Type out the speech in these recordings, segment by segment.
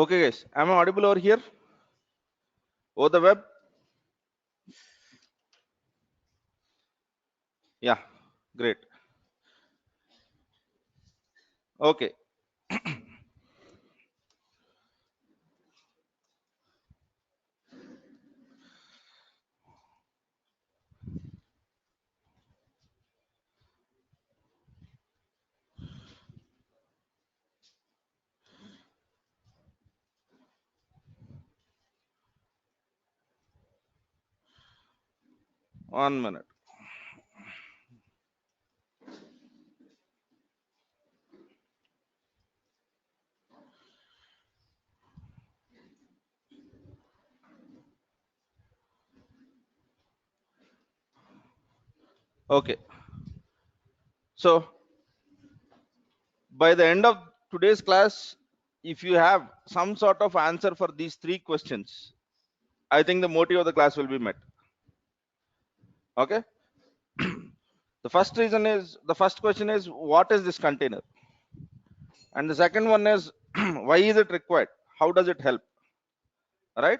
Okay guys, am I audible over here over the web? Yeah, great. Okay. 1 minute. Okay, so by the end of today's class, if you have some sort of answer for these three questions, I think the motive of the class will be met. Okay. The first question is, what is this container? And the second one is, why is it required? How does it help? Right?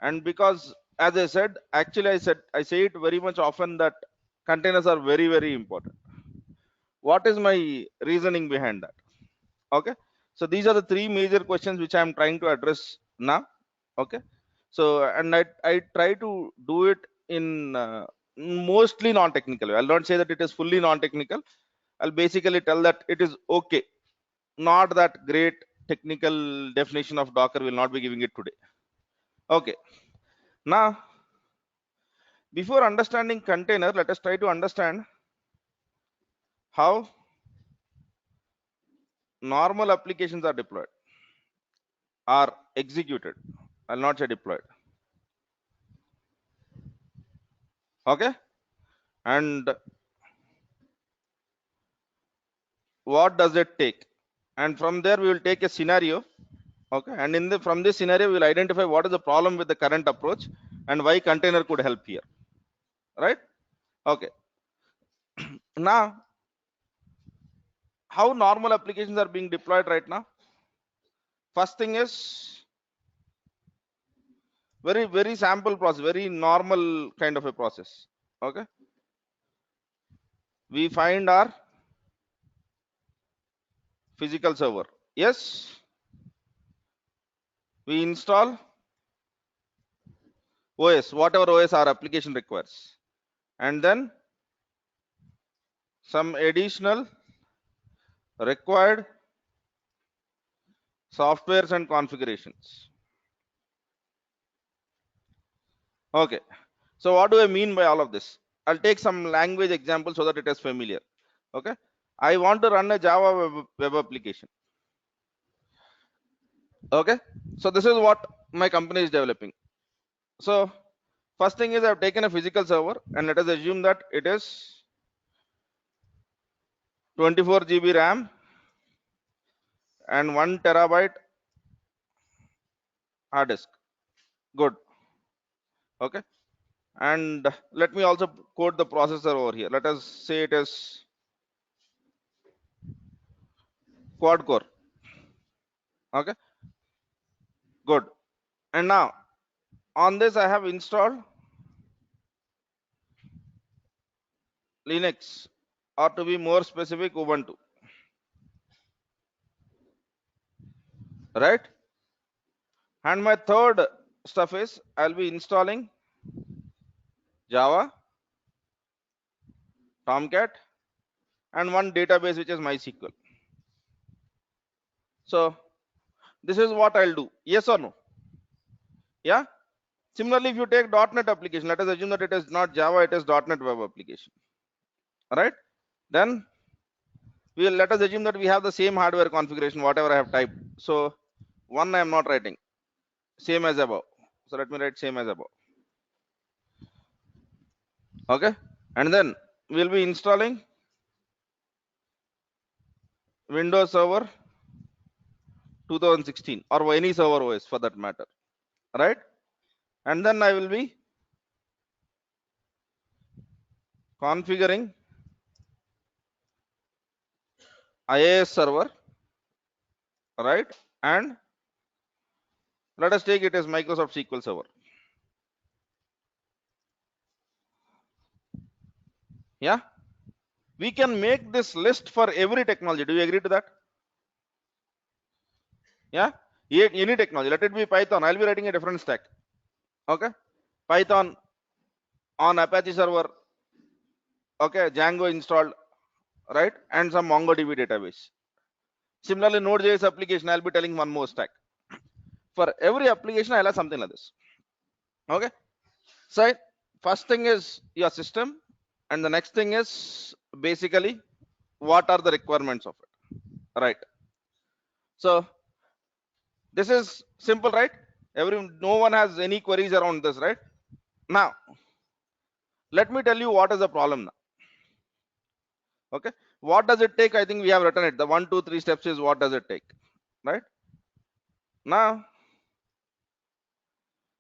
And because, as I said, actually I say it very much often that containers are very, very important. What is my reasoning behind that? Okay, so these are the three major questions which I am trying to address now. Okay, so and I try to do it in mostly non-technical way. I'll not say that it is fully non-technical. I'll basically tell that it is okay, not that great technical definition of Docker will not be giving it today. Okay, now before understanding container, let us try to understand how normal applications are deployed, are executed. I'll not say deployed. Okay, and what does it take? And from there we will take a scenario. Okay, and from this scenario we will identify what is the problem with the current approach and why container could help here. Right? Okay, now how normal applications are being deployed right now? First thing is very sample process, very normal kind of a process. Okay, we find our physical server. Yes, we install OS, whatever OS our application requires, and then some additional required softwares and configurations. Okay, so what do I mean by all of this? I'll take some language example so that it is familiar. Okay, I want to run a Java web application. Okay, so this is what my company is developing. So first thing is I've taken a physical server, and let us assume that it is 24 GB RAM and 1 terabyte hard disk. Good. Okay, and let me also code the processor over here. Let us say it is quad core. Okay, good. And now on this I have installed Linux, or to be more specific, Ubuntu. Right? And my third stuff is I'll be installing Java, Tomcat, and one database which is MySQL. So this is what I'll do. Yes or no? Yeah. Similarly, if you take .NET application, let us assume that it is not Java, it is .NET web application. All right. Then let us assume that we have the same hardware configuration, whatever I have typed. So one I am not writing, same as above. So let me write same as above. Okay. And then we'll be installing Windows Server 2016 or any server OS for that matter. Right? And then I will be configuring IIS server, right, and Let us take it as Microsoft SQL Server. Yeah, we can make this list for every technology. Do you agree to that? Yeah, any technology. Let it be Python. I'll be writing a different stack. Okay, Python on Apache server. Okay, Django installed, right, and some MongoDB database. Similarly, Node.js application. I'll be telling one more stack. For every application, I'll have something like this. Okay, so first thing is your system, and the next thing is basically what are the requirements of it, right? So this is simple, right? No one has any queries around this, right? Now let me tell you what is the problem now. Okay, what does it take? I think we have written it. The 1 2 3 steps is what does it take, right? Now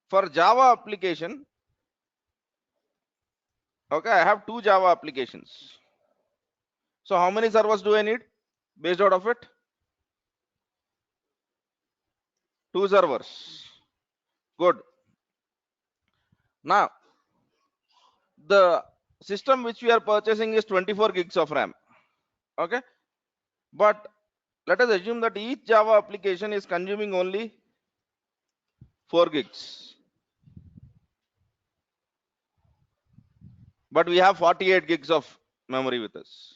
for Java application, okay, I have two Java applications. So how many servers do I need based out of it? Two servers. Good. Now the system which we are purchasing is 24 gigs of RAM. Okay, but let us assume that each Java application is consuming only 4 gigs, but we have 48 gigs of memory with us.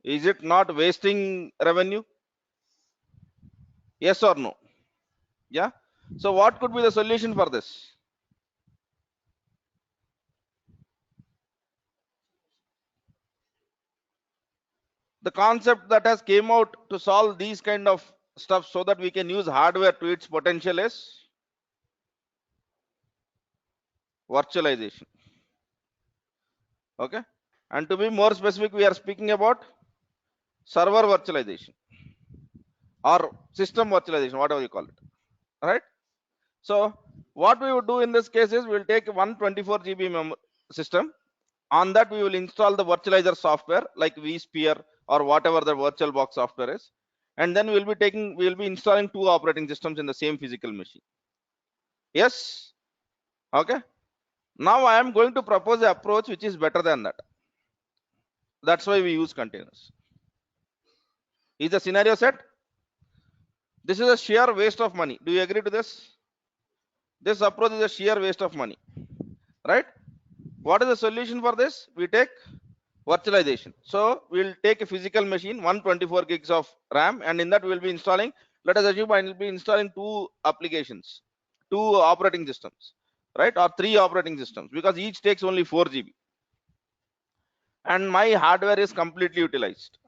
Is it not wasting revenue? Yes or no? Yeah. So what could be the solution for this? The concept that has came out to solve these kind of stuff so that we can use hardware to its potential is virtualization. Okay, and to be more specific, we are speaking about server virtualization or system virtualization, whatever you call it, right? So what we would do in this case is we'll take 124 GB system. On that we will install the virtualizer software like vSphere or whatever the VirtualBox software is, and then we will be installing two operating systems in the same physical machine. Yes. Okay, now I am going to propose an approach which is better than that. That's why we use containers. Is the scenario set? This is a sheer waste of money. Do you agree to this? This approach is a sheer waste of money, right? What is the solution for this? We take virtualization. So we'll take a physical machine, 124 gigs of RAM, and in that we'll be installing, let us assume I will be installing two applications, two operating systems, right? Or three operating systems, because each takes only 4 GB. And my hardware is completely utilized.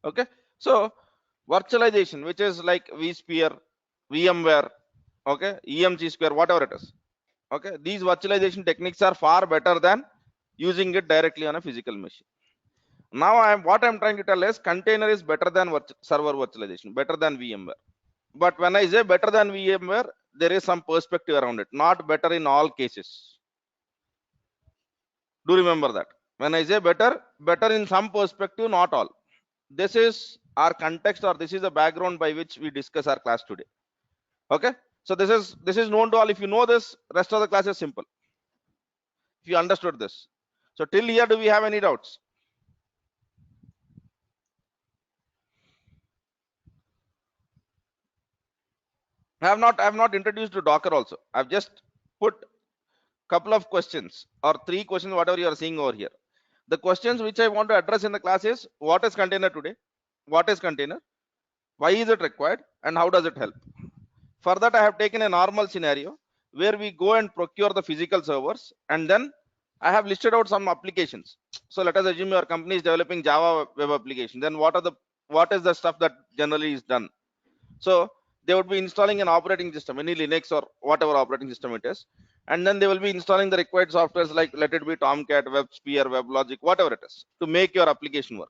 Okay. So virtualization, which is like vSphere, VMware, okay, EMC square, whatever it is. Okay. These virtualization techniques are far better than using it directly on a physical machine. Now what I'm trying to tell is container is better than server virtualization, better than VMware. But when I say better than VMware, there is some perspective around it, not better in all cases. Do remember that. When I say better, better in some perspective, not all. This is our context, or this is the background by which we discuss our class today. Okay. So this is known to all. If you know this, rest of the class is simple. If you understood this. So till here, do we have any doubts? I have not introduced to Docker also. I've just put couple of questions or three questions, whatever you are seeing over here. The questions which I want to address in the class is what is container today? What is container? Why is it required? And how does it help? For that, I have taken a normal scenario where we go and procure the physical servers, and then I have listed out some applications. So let us assume your company is developing Java web application. Then what is the stuff that generally is done? So they would be installing an operating system, any Linux or whatever operating system it is, and then they will be installing the required softwares like let it be Tomcat, WebSphere, WebLogic, whatever it is, to make your application work.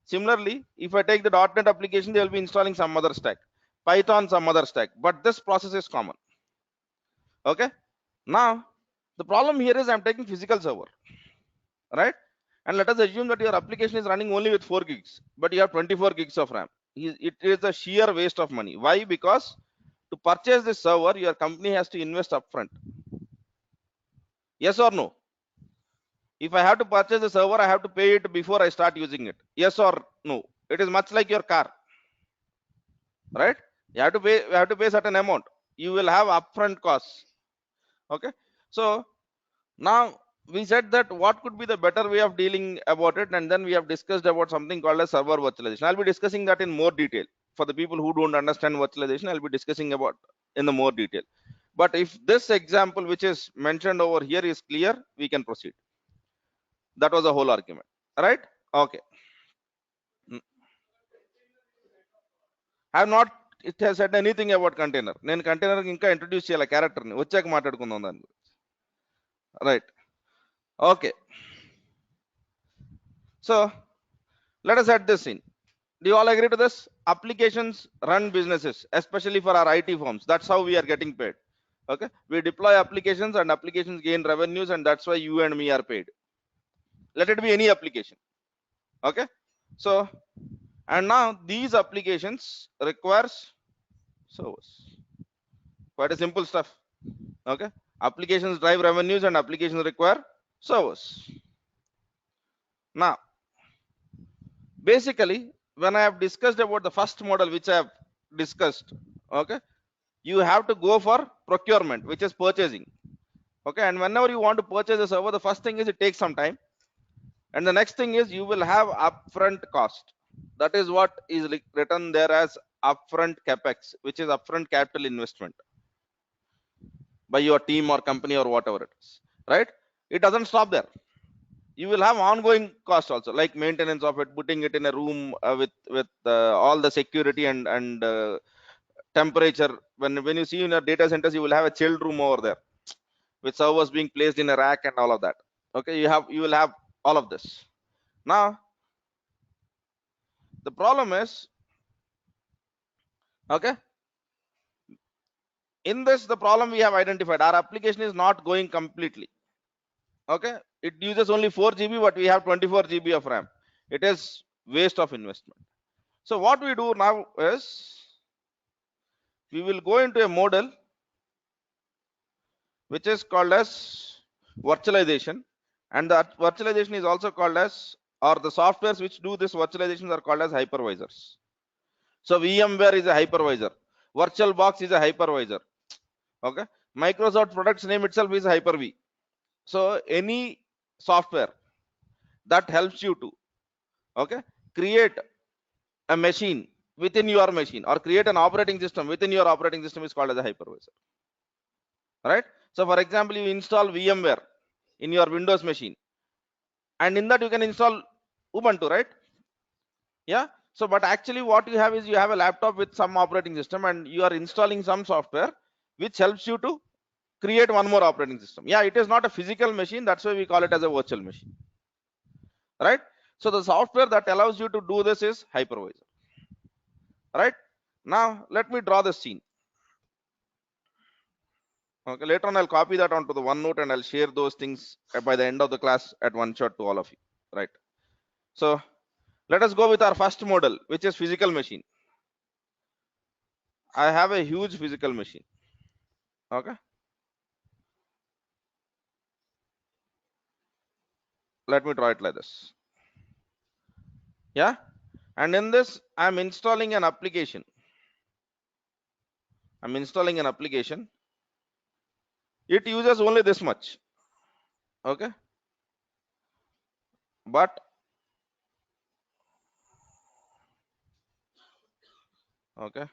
Similarly, if I take the .NET application, they will be installing some other stack, Python some other stack, but this process is common. Okay. Now the problem here is I'm taking physical server, right? And let us assume that your application is running only with 4 gigs, but you have 24 gigs of RAM. It is a sheer waste of money. Why? Because to purchase this server, your company has to invest upfront. Yes or no? If I have to purchase the server, I have to pay it before I start using it. Yes or no? It is much like your car, right? You have to pay certain amount. You will have upfront costs. Okay. So now we said that what could be the better way of dealing about it, and then we have discussed about something called as server virtualization. I'll be discussing that in more detail. For the people who don't understand virtualization, I'll be discussing about in the more detail. But if this example which is mentioned over here is clear, we can proceed. That was the whole argument, right? Okay. I have not it has said anything about container. నేను container ఇంకా introduce చేయాలి character ని వచ్చాక మాట్లాడుకుందాం దాని గురించి. Right. Okay. So let us add this in. Do you all agree to this? Applications run businesses, especially for our IT firms. That's how we are getting paid. Okay. We deploy applications and applications gain revenues, and that's why you and me are paid. Let it be any application. Okay. So, and now these applications requires servers. Quite a simple stuff. Okay. Applications drive revenues and applications require servers. Now, basically, when I have discussed about the first model which I have discussed, okay, you have to go for procurement, which is purchasing. Okay, and whenever you want to purchase a server, the first thing is it takes some time, and the next thing is you will have upfront cost. That is what is written there as upfront capex, which is upfront capital investment by your team or company or whatever it is, right? It doesn't stop there. You will have ongoing cost also, like maintenance of it, putting it in a room with all the security and temperature. When you see in your data centers, you will have a chilled room over there with servers being placed in a rack and all of that. Okay, you will have all of this. Now the problem is, okay, in this the problem we have identified, our application is not going completely. Okay, it uses only 4 GB, but we have 24 GB of RAM. It is waste of investment. So what we do now is we will go into a model which is called as virtualization, and that virtualization is also called as, or the softwares which do this virtualization are called as hypervisors. So VMware is a hypervisor, VirtualBox is a hypervisor. Okay, Microsoft products name itself is Hyper-V. So any software that helps you to, okay, create a machine within your machine or create an operating system within your operating system is called as a hypervisor, right? So for example, you install VMware in your Windows machine, and in that you can install Ubuntu, right? Yeah. So but actually what you have is you have a laptop with some operating system, and you are installing some software which helps you to create one more operating system. Yeah, it is not a physical machine, that's why we call it as a virtual machine, right? So the software that allows you to do this is hypervisor, right? Now let me draw the scene. Okay, later on I'll copy that onto the OneNote and I'll share those things by the end of the class at one shot to all of you, right? So let us go with our first model, which is physical machine. I have a huge physical machine. Okay, let me draw it like this. Yeah, and in this I'm installing an application. I'm installing an application. It uses only this much. Okay, but okay,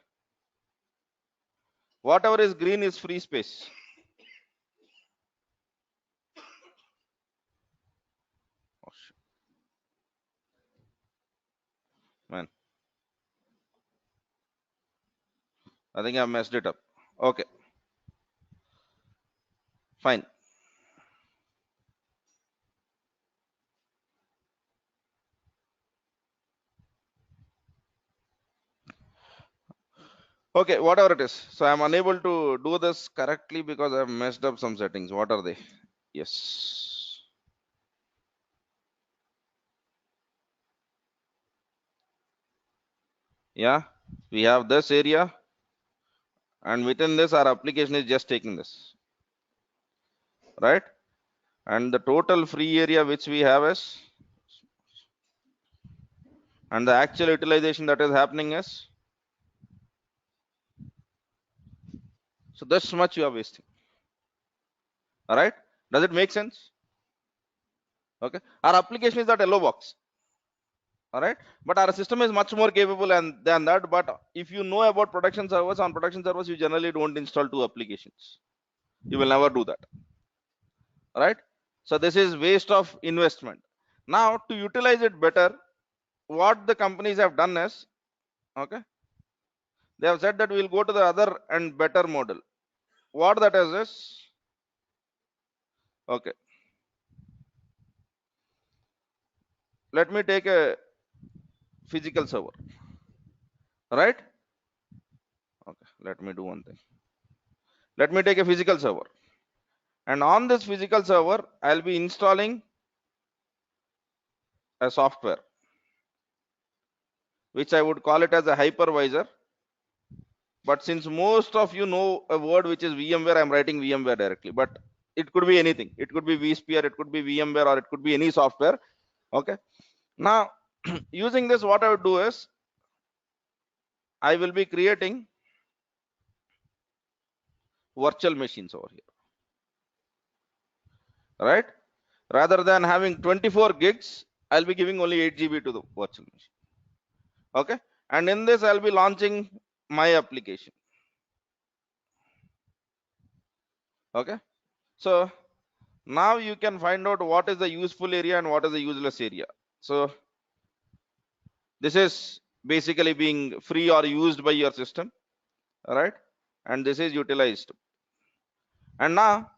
whatever is green is free space. Oh, shit. Man, I think I've messed it up. Okay, fine. Okay, whatever it is. So I'm unable to do this correctly because I've messed up some settings. What are they? Yes. Yeah, we have this area. and within this our application is just taking this, right? And the total free area which we have is, and the actual utilization that is happening is, so this much you are wasting. All right, does it make sense? Okay, our application is that yellow box. All right, but our system is much more capable and than that. But if you know about production servers, on production servers you generally don't install two applications. You will never do that. All right, so this is waste of investment. Now to utilize it better, what the companies have done is, okay, they have said that we will go to the other and better model. What that is, okay, let me take a physical server, right? Okay, let me do one thing. Let me take a physical server, and on this physical server I'll be installing a software which I would call it as a hypervisor. But since most of you know a word which is VMware, I'm writing VMware directly. But it could be anything. It could be vSphere, it could be VMware, or it could be any software. Okay. Now, using this, what I would do is I will be creating virtual machines over here, right? Rather than having 24 gigs, I'll be giving only 8 GB to the virtual machine. Okay. And in this, I'll be launching my application. Okay. So now you can find out what is the useful area and what is the useless area. So this is basically being free or used by your system, all right? And this is utilized. And now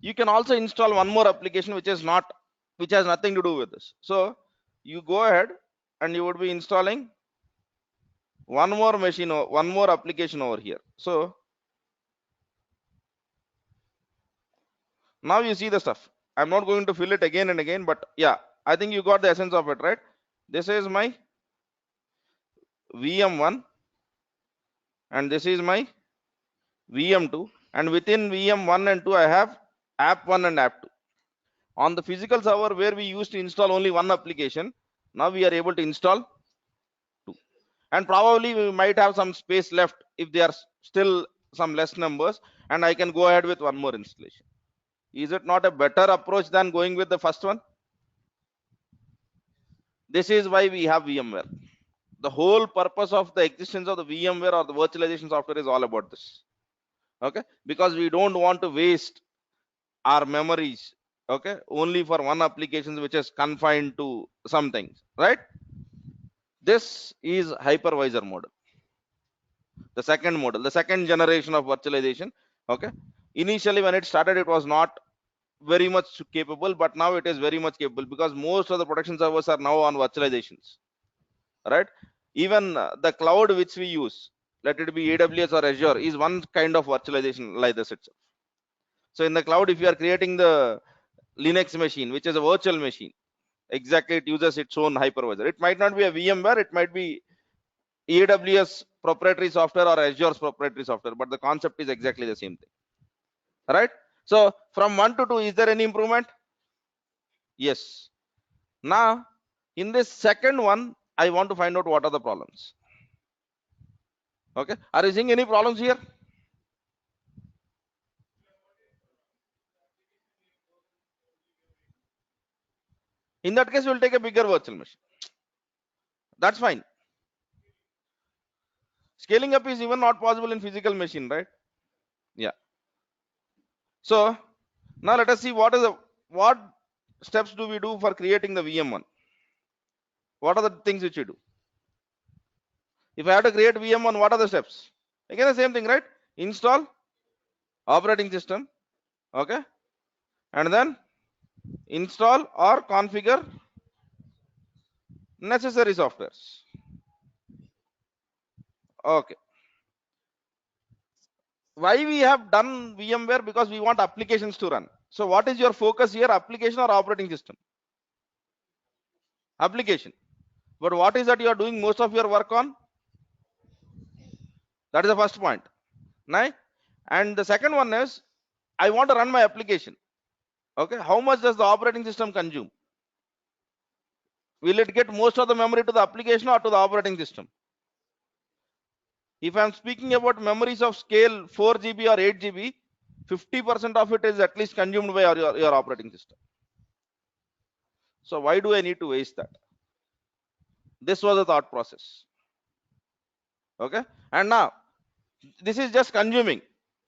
you can also install one more application which has nothing to do with this. So you go ahead and you would be installing one more machine or one more application over here. So now you see the stuff. I'm not going to fill it again and again, but yeah, I think you got the essence of it, right? This is my VM1 and this is my VM2, and within VM1 and 2 I have app1 and app2. On the physical server where we used to install only one application, now we are able to install two, and probably we might have some space left if there are still some less numbers, and I can go ahead with one more installation. Is it not a better approach than going with the first one? This is why we have VMware. The whole purpose of the existence of the VMware or the virtualization software is all about this. Okay, because we don't want to waste our memories, okay, only for one application which is confined to some things, right? This is hypervisor model, the second generation of virtualization. Okay, initially when it started it was not very much capable, but now it is very much capable because most of the production servers are now on virtualizations, right? Even the cloud which we use, let it be AWS or Azure, is one kind of virtualization like this itself. So in the cloud, if you are creating the Linux machine, which is a virtual machine, exactly it uses its own hypervisor. It might not be a VMware, it might be AWS proprietary software or Azure's proprietary software, but the concept is exactly the same thing, right? So from 1 to 2, is there any improvement? Yes. Now in this second one, I want to find out what are the problems. Okay, are you seeing any problems here? In that case, we'll take a bigger virtual machine. That's fine. Scaling up is even not possible in physical machine, right? Yeah. So now let us see what steps do we do for creating the VM1. What are the things which you do? If I have to create VM1, what are the steps? Again, the same thing, right? Install operating system, okay, and then install or configure necessary softwares. Okay. Why we have done VMware? Because we want applications to run. So what is your focus here, application or operating system? Application. But what is that you are doing most of your work on? That is the first point. Right? And the second one is, I want to run my application. Okay, how much does the operating system consume? Will it get most of the memory to the application or to the operating system? If I'm speaking about memories of scale 4 GB or 8 GB, 50% of it is at least consumed by your operating system. So why do I need to waste that? This was the thought process. Okay, and now this is just consuming.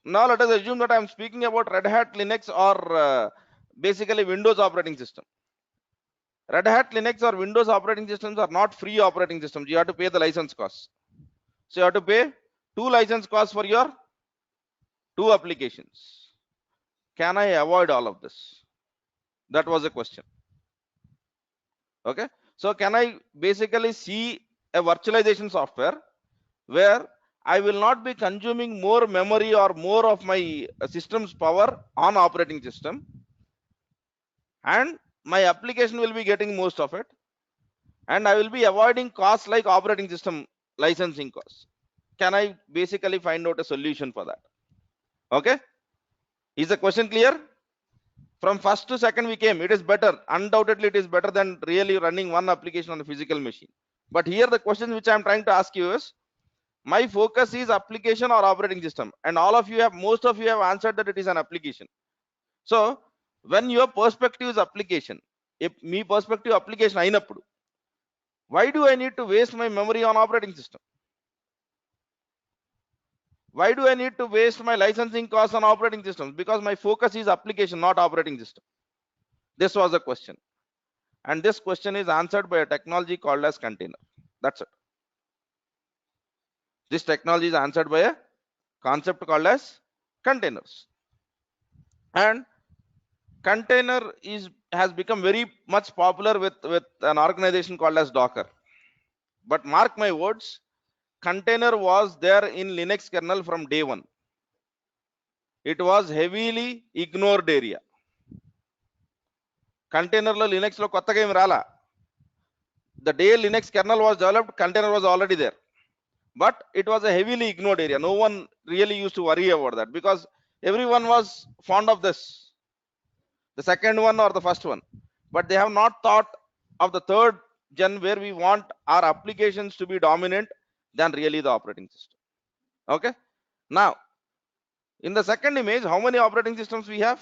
Now let us assume that I'm speaking about Red Hat Linux or basically Windows operating system. Red Hat Linux or Windows operating systems are not free operating systems. You have to pay the license costs. So you have to pay 2 license costs for your 2 applications. Can I avoid all of this? That was a question. Okay, so can I basically see a virtualization software where I will not be consuming more memory or more of my system's power on operating system, and my application will be getting most of it, and I will be avoiding costs like operating system licensing costs? Can I basically find out a solution for that? Okay, is the question clear? From first to second we came, it is better, undoubtedly it is better than really running one application on a physical machine. But here the question which I am trying to ask you is, my focus is application or operating system, and all of you have, most of you have answered that it is an application. So when your perspective is application, if me perspective application ainappudu, why do I need to waste my memory on operating system? Why do I need to waste my licensing costs on operating systems? Because my focus is application, not operating system. This was the question, and this question is answered by a technology called as container. That's it. This technology is answered by a concept called as containers. And container has become very much popular with an organization called as Docker. But mark my words, container was there in Linux kernel from day one. It was heavily ignored area. Container lo Linux lo kottaga em rala. The day Linux kernel was developed, container was already there, but it was a heavily ignored area. No one really used to worry about that because everyone was fond of this, the second one or the first one, but they have not thought of the third gen where we want our applications to be dominant than really the operating system. Okay, now in the second image, how many operating systems we have?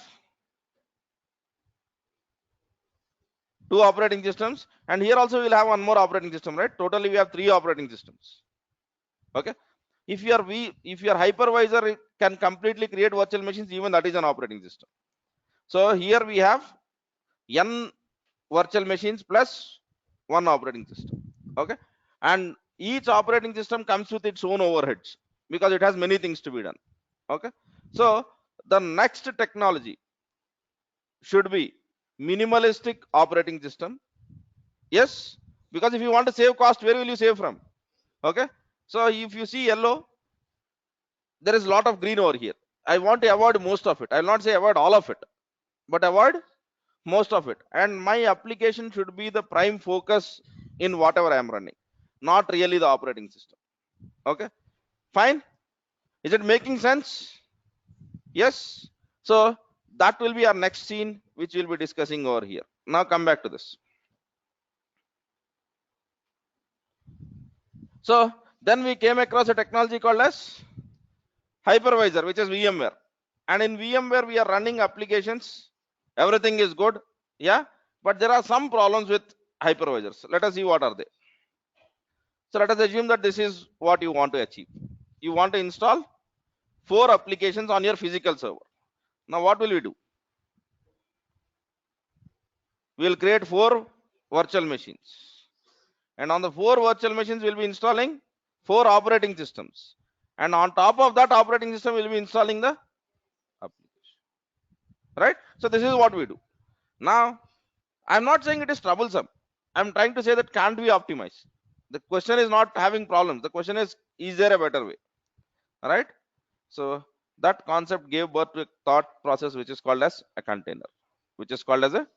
2 operating systems, and here also we'll have one more operating system, right? Totally we have 3 operating systems. Okay, if your hypervisor can completely create virtual machines, even that is an operating system. So here we have n virtual machines plus 1 operating system. Okay, and each operating system comes with its own overheads because it has many things to be done. Okay, so the next technology should be minimalistic operating system. Yes, because if you want to save cost, where will you save from? Okay, so if you see yellow, there is a lot of green over here. I want to avoid most of it. I will not say avoid all of it, but avoid most of it. And my application should be the prime focus in whatever I am running, not really the operating system. Okay, fine. Is it making sense? Yes. So that will be our next scene, which we'll be discussing over here. Now come back to this. So then we came across a technology called as hypervisor, which is VMware. And in VMware, we are running applications. Everything is good. Yeah. But there are some problems with hypervisors. Let us see what are they. So let us assume that this is what you want to achieve. You want to install 4 applications on your physical server. Now what will we do? We will create 4 virtual machines. And on the 4 virtual machines, we'll be installing 4 operating systems. And on top of that operating system, we'll be installing the application. Right? So this is what we do. Now, I'm not saying it is troublesome. I'm trying to say that can't be optimized. The question is not having problems. The question is there a better way? All right. So that concept gave birth to a thought process which is called as a container, which is called as a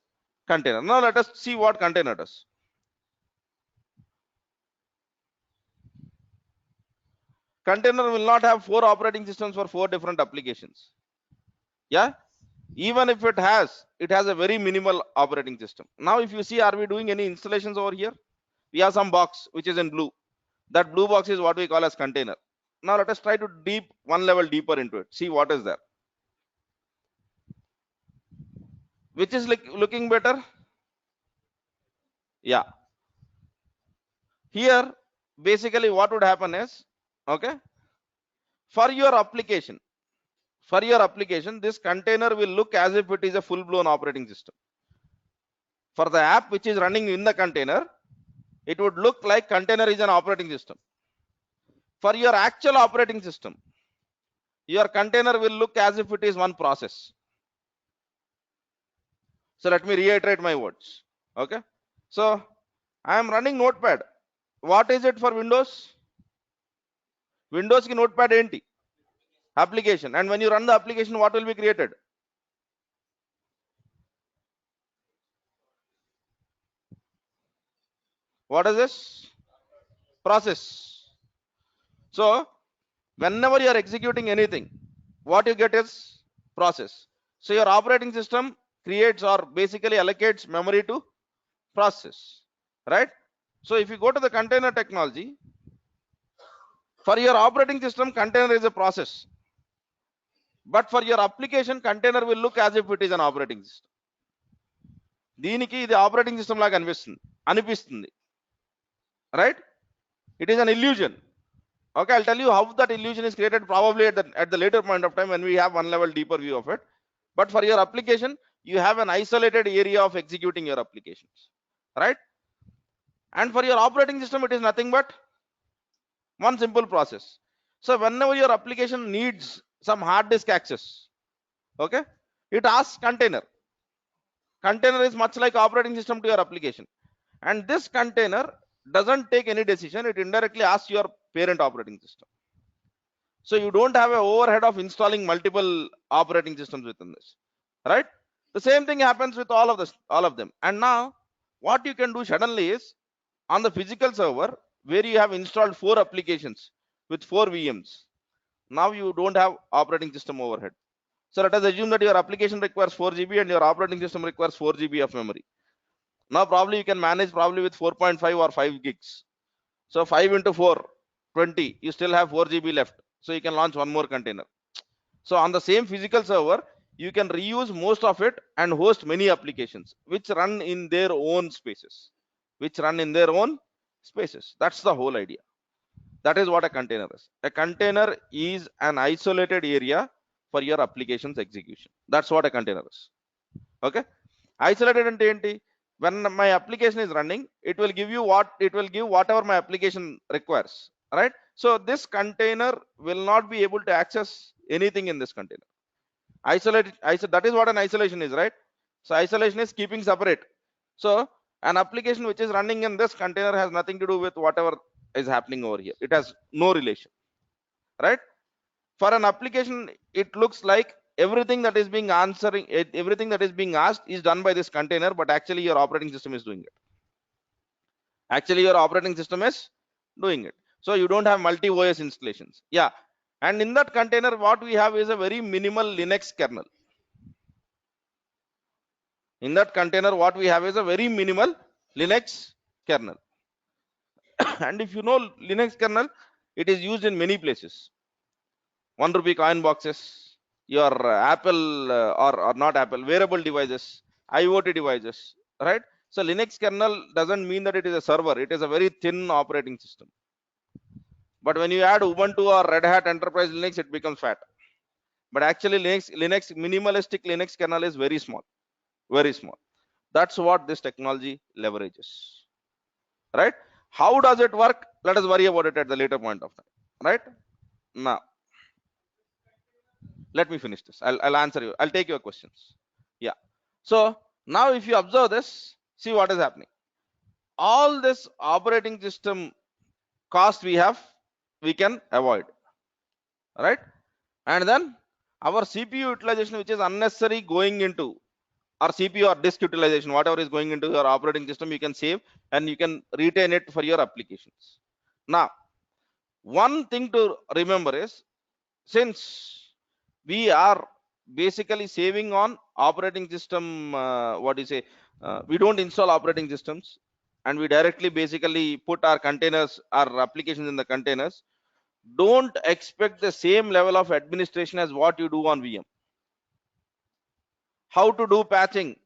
container. Now let us see what container does. container will not have 4 operating systems for 4 different applications. Yeah, even if it has a very minimal operating system. Now if you see, are we doing any installations over here? We have some box which is in blue. That blue box is what we call as container. Now let us try to deep one level deeper into it, see what is there. Which is like looking better? Yeah, here basically what would happen is, okay, for your application, this container will look as if it is a full blown operating system. For the app which is running in the container, it would look like container is an operating system. For your actual operating system, your container will look as if it is one process. So let me reiterate my words. Okay, so I am running Notepad. What is it for Windows? Windows ki Notepad enti? Application. And when you run the application, what will be created? What is this? Process. So whenever you are executing anything, what you get is process. So your operating system creates or basically allocates memory to process, right? So if you go to the container technology, for your operating system, container is a process, but for your application, container will look as if it is an operating system. దీనికి ఇది operating system లాగా అనిపిస్తుంది, right? It is an illusion. Okay, I'll tell you how that illusion is created probably at the later point of time when we have one level deeper view of it. But for your application, you have an isolated area of executing your applications, right? And for your operating system, it is nothing but one simple process. So whenever your application needs some hard disk access, okay, it asks container. Container is much like operating system to your application, and this container doesn't take any decision. It indirectly asks your parent operating system. So you don't have an overhead of installing multiple operating systems within this, right? The same thing happens with all of them. And now what you can do suddenly is, on the physical server where you have installed 4 applications with 4 VMs, now you don't have operating system overhead. So let us assume that your application requires 4 GB and your operating system requires 4 GB of memory. Now probably you can manage probably with 4.5 or 5 gigs. So 5 into 4, 20, you still have 4 GB left. So you can launch one more container. So on the same physical server, you can reuse most of it and host many applications which run in their own spaces. That's the whole idea. That is what a container is. A container is an isolated area for your application's execution. That's what a container is. Okay, isolated ante enti? When my application is running, it will give whatever my application requires, right? So this container will not be able to access anything in this container. That is what an isolation is, right? So isolation is keeping separate. So an application which is running in this container has nothing to do with whatever is happening over here. It has no relation, right? For an application, it looks like everything that is being asked is done by this container, but actually your operating system is doing it. So you don't have multi OS installations. Yeah, and in that container, what we have is a very minimal Linux kernel. And if you know Linux kernel, it is used in many places. 1 rupee coin boxes, your Apple or not Apple wearable devices, IoT devices, right? So Linux kernel doesn't mean that it is a server. It is a very thin operating system. But when you add Ubuntu or Red Hat Enterprise Linux, it becomes fat. But actually minimalistic Linux kernel is very small. That's what this technology leverages, right? How does it work? Let us worry about it at the later point of time, right? Now let me finish this. I'll answer you. I'll take your questions. Yeah. So now if you observe this, see what is happening. All this operating system cost we can avoid, right? And then our CPU utilization, which is unnecessary going into, or CPU or disk utilization, whatever is going into your operating system, you can save and you can retain it for your applications. Now One thing to remember is, since we are basically saving on operating system, what do you say, we don't install operating systems, and we directly basically put our containers, our applications in the containers. Don't expect the same level of administration as what you do on VM. How to do patching,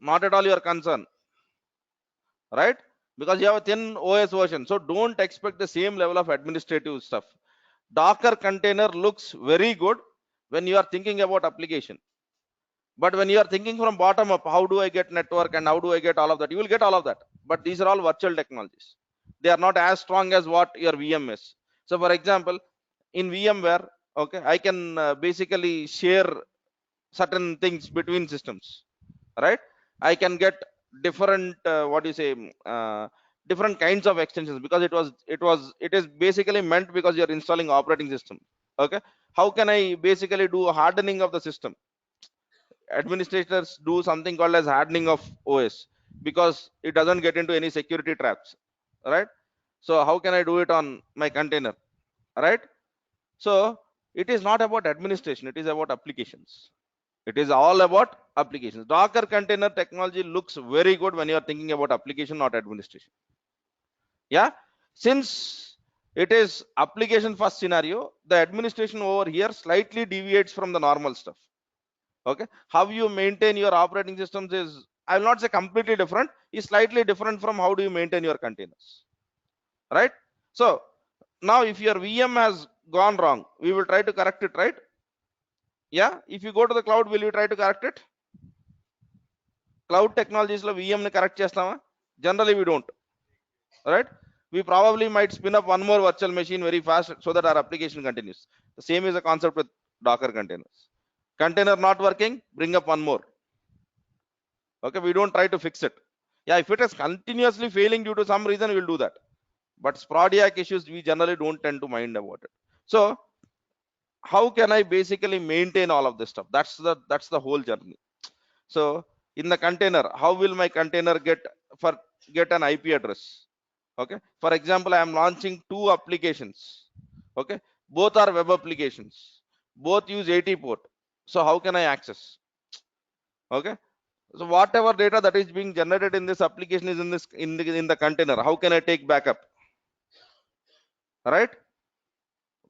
not at all your concern, right? Because you have a thin OS version, so don't expect the same level of administrative stuff. Docker container looks very good when you are thinking about application, but when you are thinking from bottom up, how do I get network and how do I get all of that, you will get all of that, but these are all virtual technologies. They are not as strong as what your VM is. So for example, in VMware, okay, I can basically share certain things between systems, right? I can get different, what do you say, different kinds of extensions, because it is basically meant because you're installing operating system. Okay, how can I basically do hardening of the system? Administrators do something called as hardening of OS, because it doesn't get into any security traps, right? So how can I do it on my container, right? So it is not about administration, it is about applications. It is all about applications. Docker container technology looks very good when you are thinking about application, not administration. Yeah, since it is application first scenario, the administration over here slightly deviates from the normal stuff. Okay, how you maintain your operating systems is, I will not say completely different, is slightly different from how do you maintain your containers, right? So now if your VM has gone wrong, we will try to correct it, right? Yeah, if you go to the cloud, will you try to correct it? Cloud technologies lo VM ni correct chestama? Generally we don't, right? We probably might spin up one more virtual machine very fast so that our application continues. The same is the concept with Docker containers. Container not working, bring up one more. Okay, we don't try to fix it. Yeah, if it is continuously failing due to some reason, we'll do that, but sporadic issues we generally don't tend to mind about it. So how can I basically maintain all of this stuff? That's the whole journey. So in the container, how will my container get an IP address? Okay, for example, I am launching two applications. Okay, both are web applications, both use 80 port. So how can I access? Okay, so whatever data that is being generated in this application is in the container. How can I take backup, right?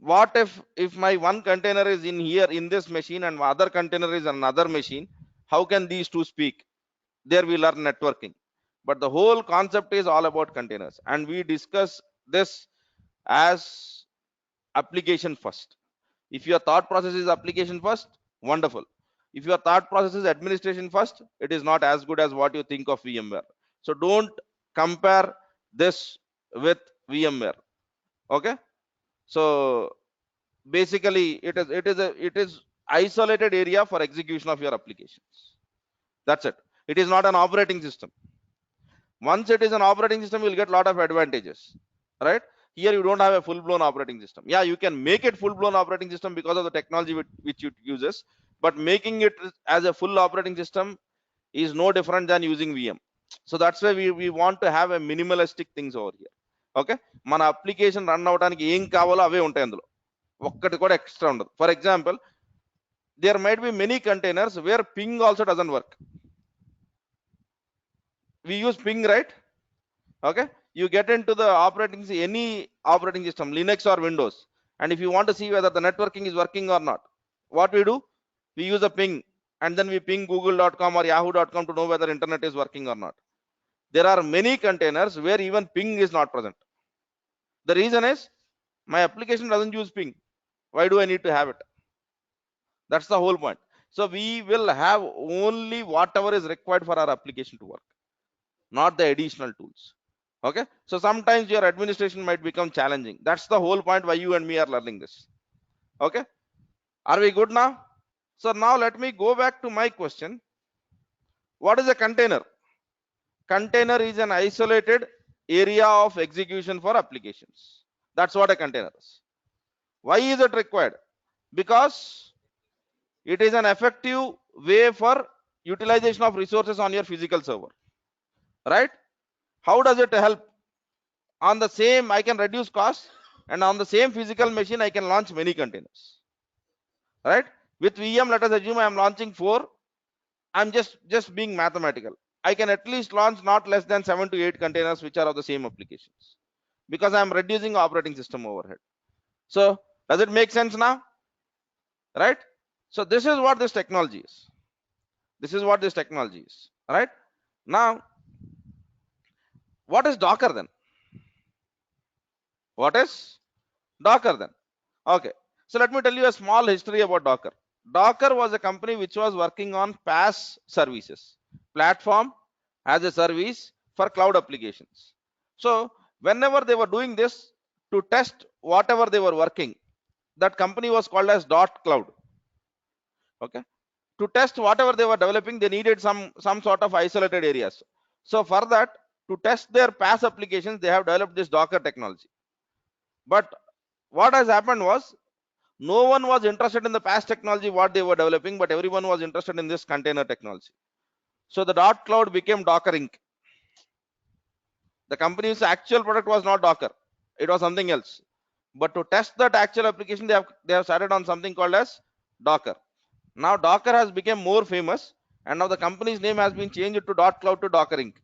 What if my one container is in here in this machine and other container is another machine? How can these two speak? There we learn networking, but the whole concept is all about containers, and we discuss this as application first. If your thought process is application first, wonderful. If your thought process is administration first, it is not as good as what you think of VMware. So don't compare this with VMware. Okay, so basically it is isolated area for execution of your applications. That's it. It is not an operating system. Once it is an operating system, you'll get a lot of advantages, right? Here you don't have a full-blown operating system. Yeah, you can make it full-blown operating system because of the technology which it uses, but making it as a full operating system is no different than using VM. So that's why we want to have a minimalistic things over here. Okay, మన application run అవడానికి ఏం కావాలో అవే ఉంటాయి అందులో, ఒక్కటి కూడా extra ఉండదు. For example, there might be many containers where ping also doesn't work. We use ping, right? Okay, you get into the any operating system, Linux or Windows, and if you want to see whether the networking is working or not, what we do, we use a ping, and then we ping google.com or yahoo.com to know whether internet is working or not. There are many containers where even ping is not present. The reason is my application doesn't use ping. Why do I need to have it? That's the whole point. So we will have only whatever is required for our application to work, not the additional tools. Okay, so sometimes your administration might become challenging. That's the whole point why you and me are learning this. Okay, are we good now? So now let me go back to my question. What is a container? Container is an isolated area of execution for applications. That's what a container is. Why is it required? Because it is an effective way for utilization of resources on your physical server, right? How does it help? On the same, I can reduce costs, and on the same physical machine I can launch many containers, right? With VM, let us assume I am launching 4. I'm just being mathematical. I can at least launch not less than 7 to 8 containers which are of the same applications, because I'm reducing operating system overhead. So does it make sense now? Right? So this is what this technology is. This is what this technology is. Right? Now, what is Docker then? What is Docker then? Okay. So let me tell you a small history about Docker. Docker was a company which was working on PaaS services, platform as a service for cloud applications. So whenever they were doing this to test whatever they were working, that company was called as .cloud. Okay. To test whatever they were developing, they needed some sort of isolated areas. So for that, to test their PaaS applications, they have developed this Docker technology. But what has happened was, no one was interested in the PaaS technology what they were developing, but everyone was interested in this container technology. So the .cloud became Docker Inc. The company's actual product was not Docker, it was something else. But to test that actual application, they have started on something called as Docker. Now Docker has become more famous, and now the company's name has been changed to .cloud to Docker Inc.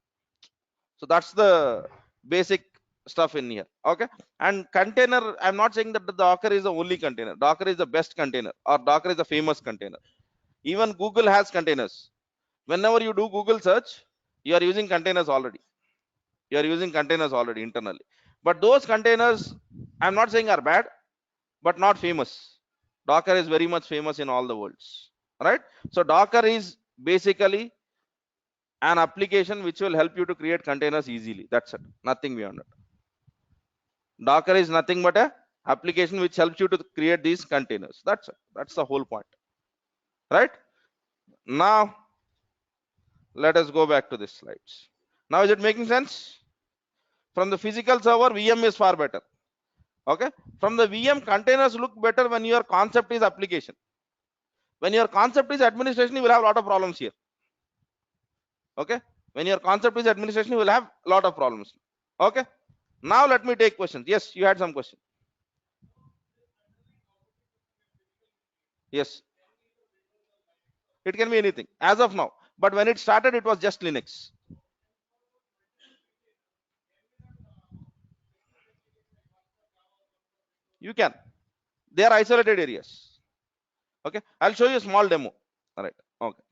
So that's the basic stuff in here. Okay. And container, I'm not saying that the Docker is the only container. Docker is the best container, or Docker is the famous container. Even Google has containers. Whenever you do Google search, you are using containers already. You are using containers already internally. But those containers, I'm not saying are bad, but not famous. Docker is very much famous in all the worlds. Right? So Docker is basically an application which will help you to create containers easily. That's it. Nothing beyond it. Docker is nothing but a application which helps you to create these containers. That's it. That's the whole point. Right? Now, let us go back to this slides. Now, is it making sense? From the physical server, VM is far better. Okay. From the VM, containers look better when your concept is application. When your concept is administration, you will have a lot of problems here. Okay. When your concept is administration, you will have a lot of problems. Okay. Now let me take questions. Yes, you had some question. Yes, it can be anything as of now. But when it started, it was just Linux. You can. They are isolated areas. Okay. I'll show you a small demo. All right. Okay.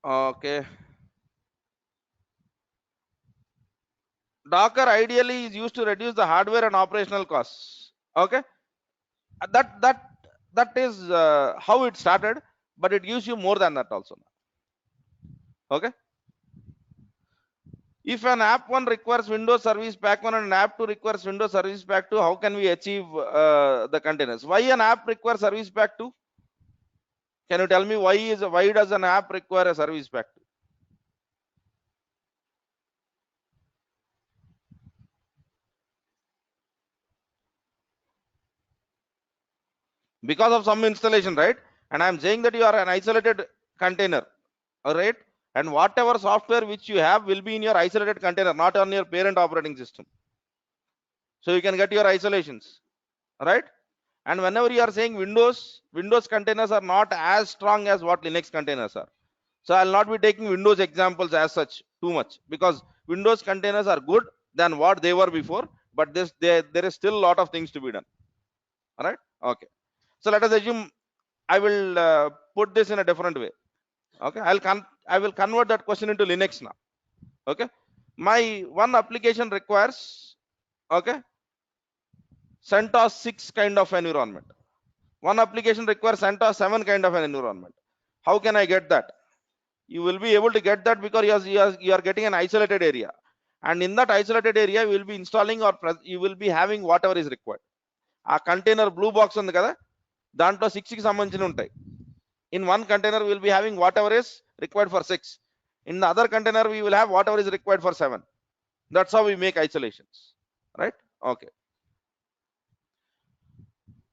Okay. Docker ideally is used to reduce the hardware and operational costs. Okay. That is how it started, but it gives you more than that also. Okay. If an app 1 requires Windows Service Pack 1 and an app 2 requires Windows Service Pack 2, how can we achieve the containers? Why an app requires Service Pack 2? Can you tell me why does an app require a Service Pack 2? Because of some installation, right? And I'm saying that you are an isolated container, all right? And whatever software which you have will be in your isolated container, not on your parent operating system. So you can get your isolations, right? And whenever you are saying Windows containers are not as strong as what Linux containers are. So I'll not be taking Windows examples as such too much, because Windows containers are good than what they were before, but there is still a lot of things to be done. All right. Okay. So let us assume I will put this in a different way. Okay. I will convert that question into Linux now. Okay. My one application requires, okay, CentOS 6 kind of environment. One application requires CentOS 7 kind of an environment. How can I get that? You will be able to get that because you are getting an isolated area, and in that isolated area you will be installing or you will be having whatever is required. A container blue box ఉంది కదా, దాంట్లో 6 కి సంబంధించిన ఉంటాయి. In one container we will be having whatever is required for 6. In the other container we will have whatever is required for 7. That's how we make isolations, right? Okay.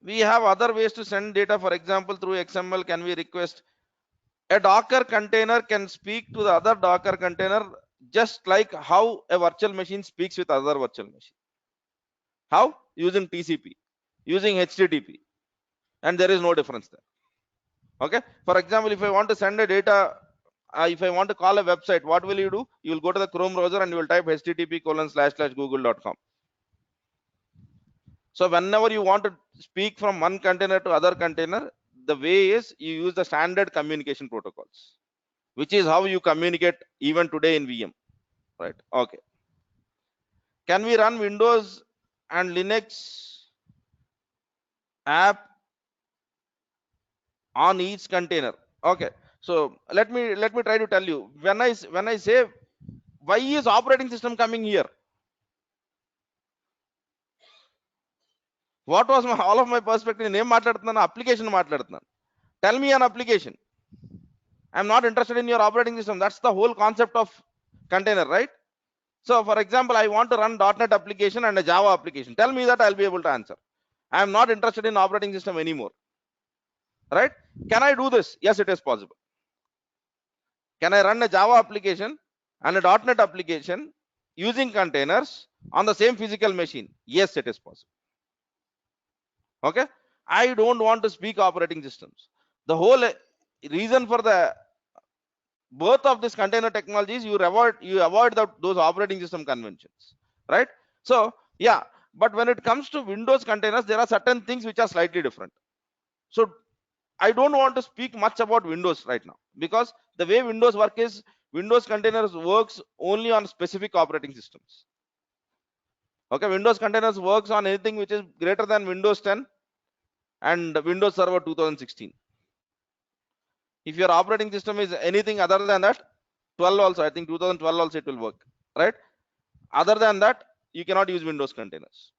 We have other ways to send data. For example, through XML, can we request a Docker container can speak to the other Docker container just like how a virtual machine speaks with other virtual machine. How? Using TCP, using HTTP, and there is no difference there. Okay. For example, if I want to send a data, if I want to call a website, what will you do? You will go to the Chrome browser and you will type http://google.com. So whenever you want to speak from one container to other container, the way is you use the standard communication protocols, which is how you communicate even today in VM, right? Okay. Can we run Windows and Linux app on each container? Okay. So let me try to tell you, when I say why is operating system coming here, what was my all of my perspective? Name మాట్లాడుతున్నాను, application మాట్లాడుతున్నాను. Tell me an application. I'm not interested in your operating system. That's the whole concept of container, right? So for example, I want to run .NET application and a Java application. Tell me that, I'll be able to answer. I am not interested in operating system anymore, right? Can I do this? Yes, it is possible. Can I run a Java application and a .NET application using containers on the same physical machine? Yes, it is possible. Okay. I don't want to speak operating systems. The whole reason for the both of these container technologies, you avoid those operating system conventions, right? So yeah, but when it comes to Windows containers, there are certain things which are slightly different. So I don't want to speak much about Windows right now, because the way Windows work is Windows containers works only on specific operating systems. Okay, Windows containers works on anything which is greater than Windows 10 and Windows Server 2016. If your operating system is anything other than that, 12 also, I think 2012 also it will work, right? Other than that, you cannot use Windows containers.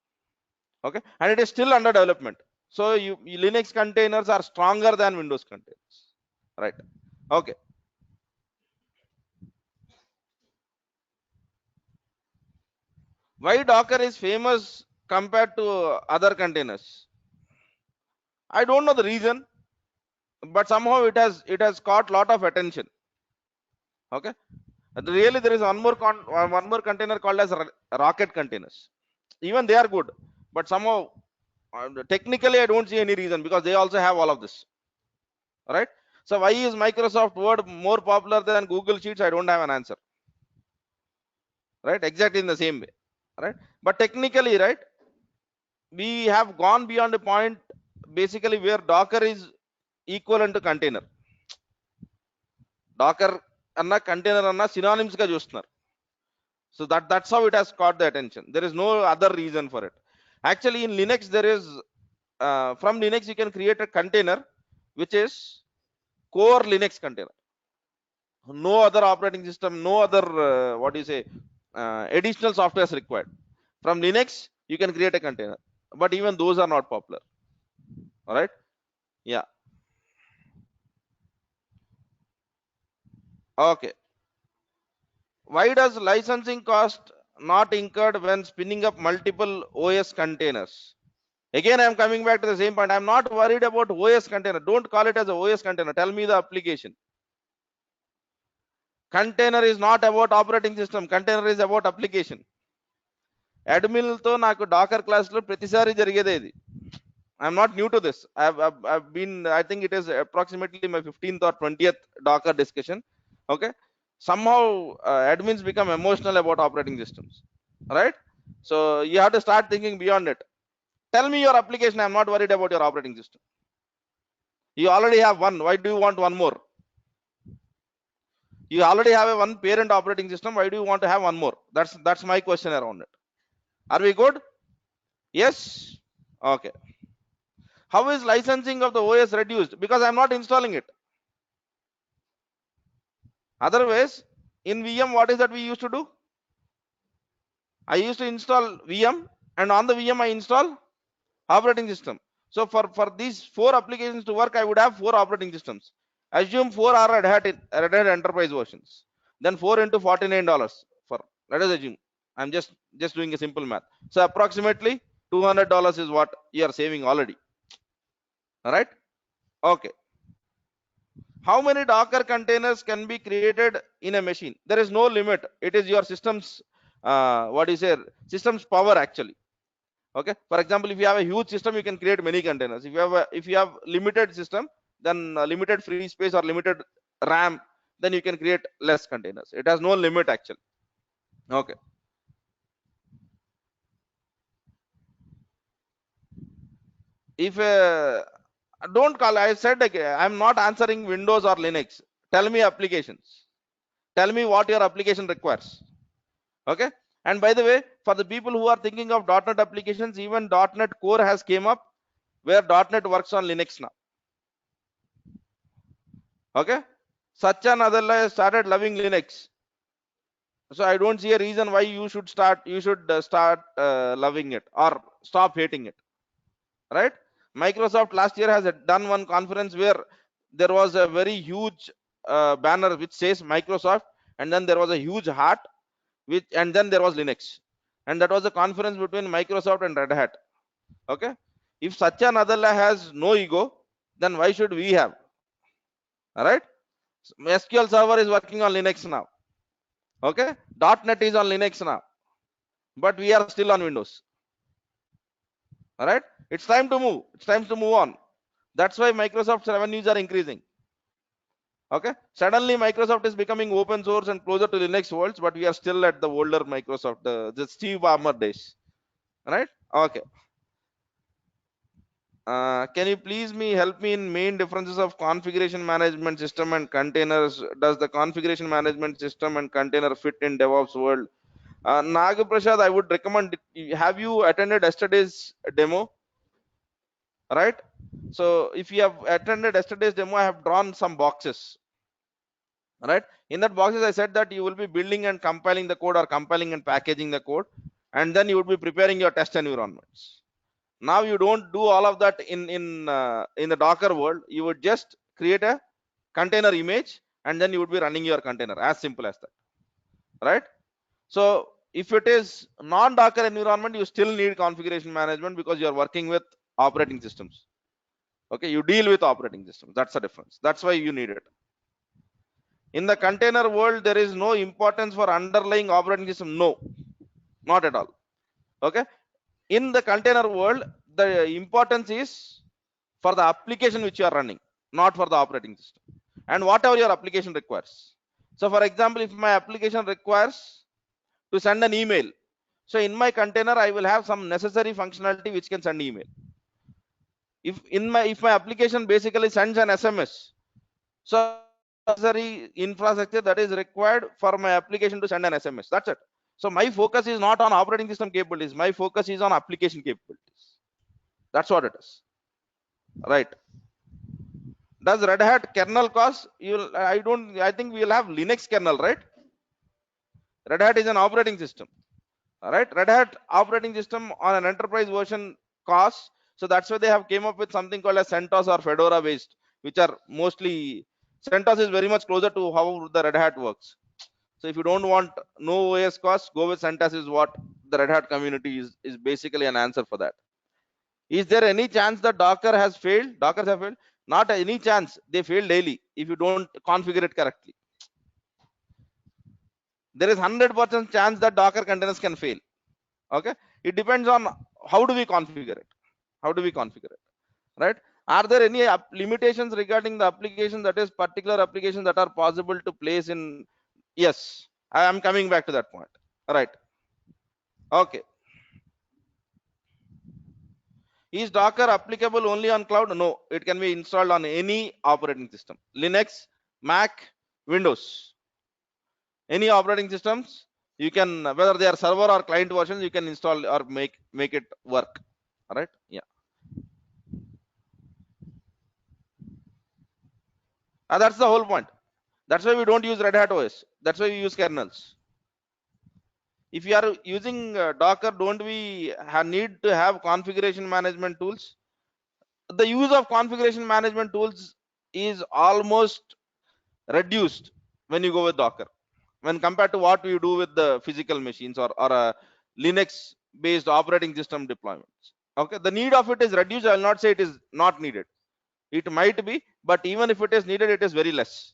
Okay, and it is still under development. So Linux containers are stronger than Windows containers, right? Okay. Why Docker is famous compared to other containers? I don't know the reason, but somehow it has caught lot of attention. Okay, really there is one more container called as Rocket containers. Even they are good, but somehow technically I don't see any reason, because they also have all of this, right? So why is Microsoft Word more popular than Google Sheets? I don't have an answer, right? Exactly in the same way, right? But technically, right, we have gone beyond a point basically where Docker is equivalent to container. Docker anna container anna synonyms ga chustunar. So that's how it has caught the attention. There is no other reason for it. Actually in Linux there is from Linux you can create a container which is core Linux container. No other operating system, no other what do you say additional software is required. From Linux you can create a container, but even those are not popular. All right. Yeah. Okay. Why does licensing cost not incurred when spinning up multiple OS containers? Again, I am coming back to the same point. I'm not worried about OS container. Don't call it as a OS container. Tell me the application. Container is not about operating system. Container is about application. Admin తో నాకు Dakar class లో ప్రతిసారి జరిగేదే ఇది. I'm not new to this. I've been, I think it is approximately my 15th or 20th Docker discussion. Okay. Somehow admins become emotional about operating systems, right? So you have to start thinking beyond it. Tell me your application. I'm not worried about your operating system. You already have one. Why do you want one more? You already have a one parent operating system. Why do you want to have one more? That's my question around it. Are we good? Yes. Okay. How is licensing of the OS reduced? Because I'm not installing it. Otherwise, in VM, what is that we used to do? I used to install VM, and on the VM I install operating system. So for these 4 applications to work, I would have 4 operating systems. Assume 4 are Red Hat enterprise versions. Then 4 into $49 for, let us assume. I'm just doing a simple math. So approximately $200 is what you are saving already. All right. Okay. How many Docker containers can be created in a machine? There is no limit. It is your system's what is it? System's power actually. Okay. For example, if you have a huge system, you can create many containers. If you have limited system, then limited free space or limited RAM, then you can create less containers. It has no limit actually. Okay. If don't call, I said like, I'm not answering Windows or Linux. Tell me applications. Tell me what your application requires. Okay. And by the way, for the people who are thinking of .NET applications, even .NET Core has came up where .NET works on Linux now. Okay. Satya Nadella has started loving Linux. So I don't see a reason why you should start loving it or stop hating it. Right. Microsoft last year has done one conference where there was a very huge banner which says Microsoft, and then there was a huge heart, and then there was Linux, and that was a conference between Microsoft and Red Hat. Okay. If Satya Nadella has no ego, then why should we have? All right. SQL Server is working on Linux now. Okay. .NET is on Linux now, but we are still on Windows. All right. It's time to move. It's time to move on. That's why Microsoft's revenues are increasing. Okay. Suddenly Microsoft is becoming open source and closer to Linux worlds, but we are still at the older Microsoft, the Steve Ballmer days. Right. Okay. Can you please help me in main differences of configuration management system and containers? Does the configuration management system and container fit in DevOps world? Nagaprasad, I would recommend. Have you attended yesterday's demo? Right. So if you have attended yesterday's demo, I have drawn some boxes. Right. In that boxes, I said that you will be building and compiling the code or compiling and packaging the code, and then you would be preparing your test environments. Now you don't do all of that in the Docker world. You would just create a container image, and then you would be running your container. As simple as that. Right. So if it is non-Docker environment, you still need configuration management because you are working with operating systems. Okay, you deal with operating systems. That's the difference. That's why you need it. In the container world, there is no importance for underlying operating system. No, not at all. Okay. In the container world, the importance is for the application which you are running, not for the operating system, and whatever your application requires. So for example, if my application requires to send an email, so in my container I will have some necessary functionality which can send email. If my application basically sends an SMS, so necessary infrastructure that is required for my application to send an SMS. That's it. So my focus is not on operating system capabilities. My focus is on application capabilities. That's what it is. Right. Does Red Hat kernel cost? I think we will have Linux kernel, right? Red Hat is an operating system. All right. Red Hat operating system on an enterprise version costs. So that's why they have came up with something called as CentOS or Fedora based, which are mostly CentOS is very much closer to how the Red Hat works. So if you don't want no OS cost, go with CentOS is what the Red Hat community is basically an answer for that. Is there any chance that Docker has failed? Dockers have failed? Not any chance. They fail daily if you don't configure it correctly. There is 100% chance that Docker containers can fail. Okay. It depends on how do we configure it. How do we configure it? Right. Are there any limitations regarding the application, that is particular applications that are possible to place in? Yes. I am coming back to that point. All right. Okay. Is Docker applicable only on cloud? No, it can be installed on any operating system. Linux, Mac, Windows. Any operating systems, you can, whether they are server or client versions, you can install or make it work. All right. Yeah. That's the whole point. That's why we don't use Red Hat OS. That's why we use kernels. If you are using Docker, don't we need to have configuration management tools? The use of configuration management tools is almost reduced when you go with Docker, when compared to what we do with the physical machines or a Linux based operating system deployments. Okay, the need of it is reduced. I will not say it is not needed. It might be, but even if it is needed, it is very less.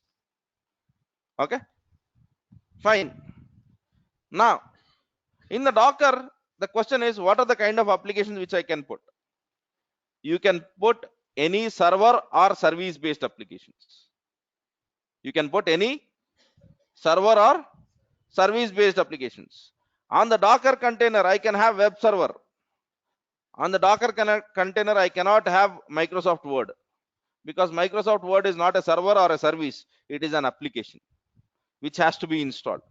Okay, fine. Now, in the Docker, the question is, what are the kind of applications which I can put? You can put any server or service based applications. You can put any server or service based applications. On the Docker container, I can have web server. On the Docker container, I cannot have Microsoft Word, because Microsoft Word is not a server or a service. It is an application which has to be installed.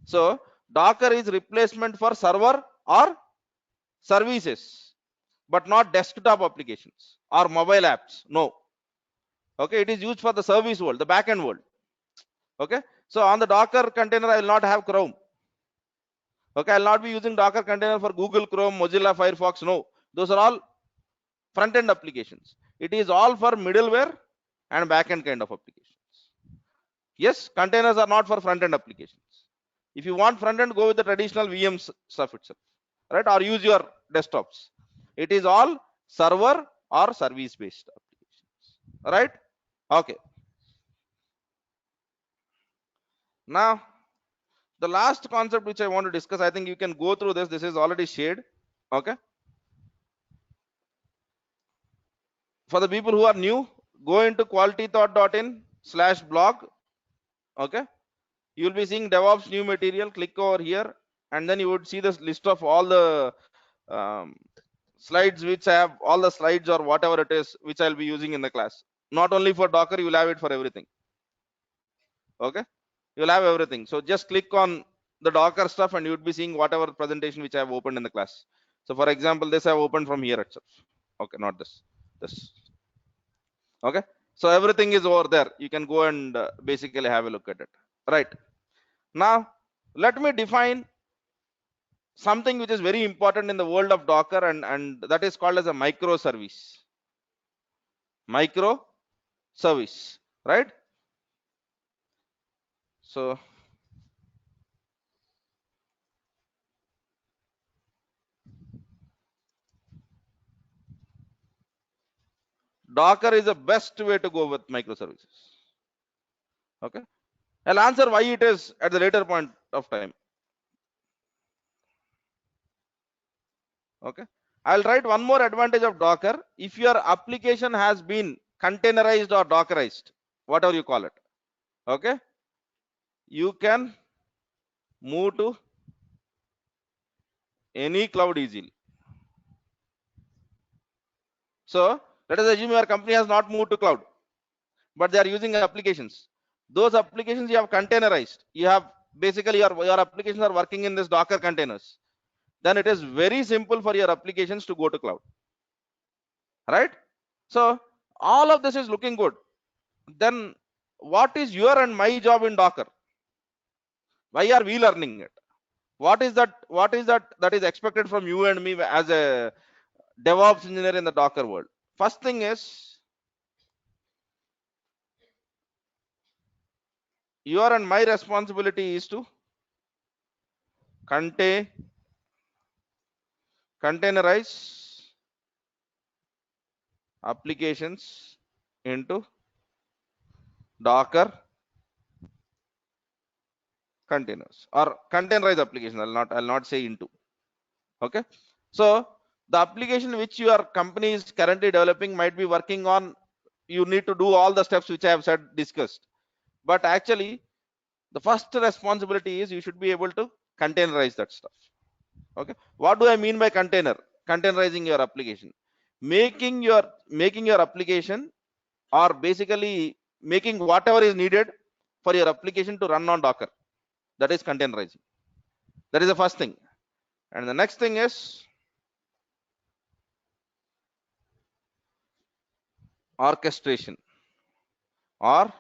So Docker is replacement for server or services, but not desktop applications or mobile apps. No. Okay, it is used for the service world, the backend world. Okay, so on the Docker container, I will not have Chrome. Okay, I'll not be using Docker container for Google Chrome, Mozilla Firefox. No, those are all front-end applications. It is all for middleware and back-end kind of applications. Yes, containers are not for front-end applications. If you want front-end, go with the traditional VM stuff itself, right? Or use your desktops. It is all server or service-based applications, right? Okay. Now, the last concept which I want to discuss, I think you can go through this. This is already shared. Okay. For the people who are new, go into qualitythought.in/blog. Okay, you will be seeing DevOps new material. Click over here, and then you would see this list of all the slides which I have, all the slides or whatever it is which I'll be using in the class. Not only for Docker, you will have it for everything. Okay, you will have everything. So just click on the Docker stuff, and you would be seeing whatever presentation which I have opened in the class. So for example, this I have opened from here itself. Okay, not this. Okay, so everything is over there. You can go and basically have a look at it. Right, now let me define something which is very important in the world of Docker, and that is called as a microservice. Microservice, right? So Docker is the best way to go with microservices. Okay, I'll answer why it is at the later point of time. Okay, I'll write one more advantage of Docker. If your application has been containerized or Dockerized, whatever you call it, okay, you can move to any cloud easily. So let us assume your company has not moved to cloud, but they are using applications. Those applications you have containerized. You have basically your applications are working in this Docker containers. Then it is very simple for your applications to go to cloud. Right? So all of this is looking good. Then what is your and my job in Docker? Why are we learning it? What is that that is expected from you and me as a DevOps engineer in the Docker world? First thing is, your and my responsibility is to containerize applications into Docker containers, or containerize application. I'll not say into. Okay, so the application which your company is currently developing might be working on, you need to do all the steps which I have said discussed, but actually the first responsibility is you should be able to containerize that stuff. Okay, what do I mean by containerizing your application? Making your application, or basically making whatever is needed for your application to run on Docker. That is containerizing. That is the first thing. And the next thing is orchestration or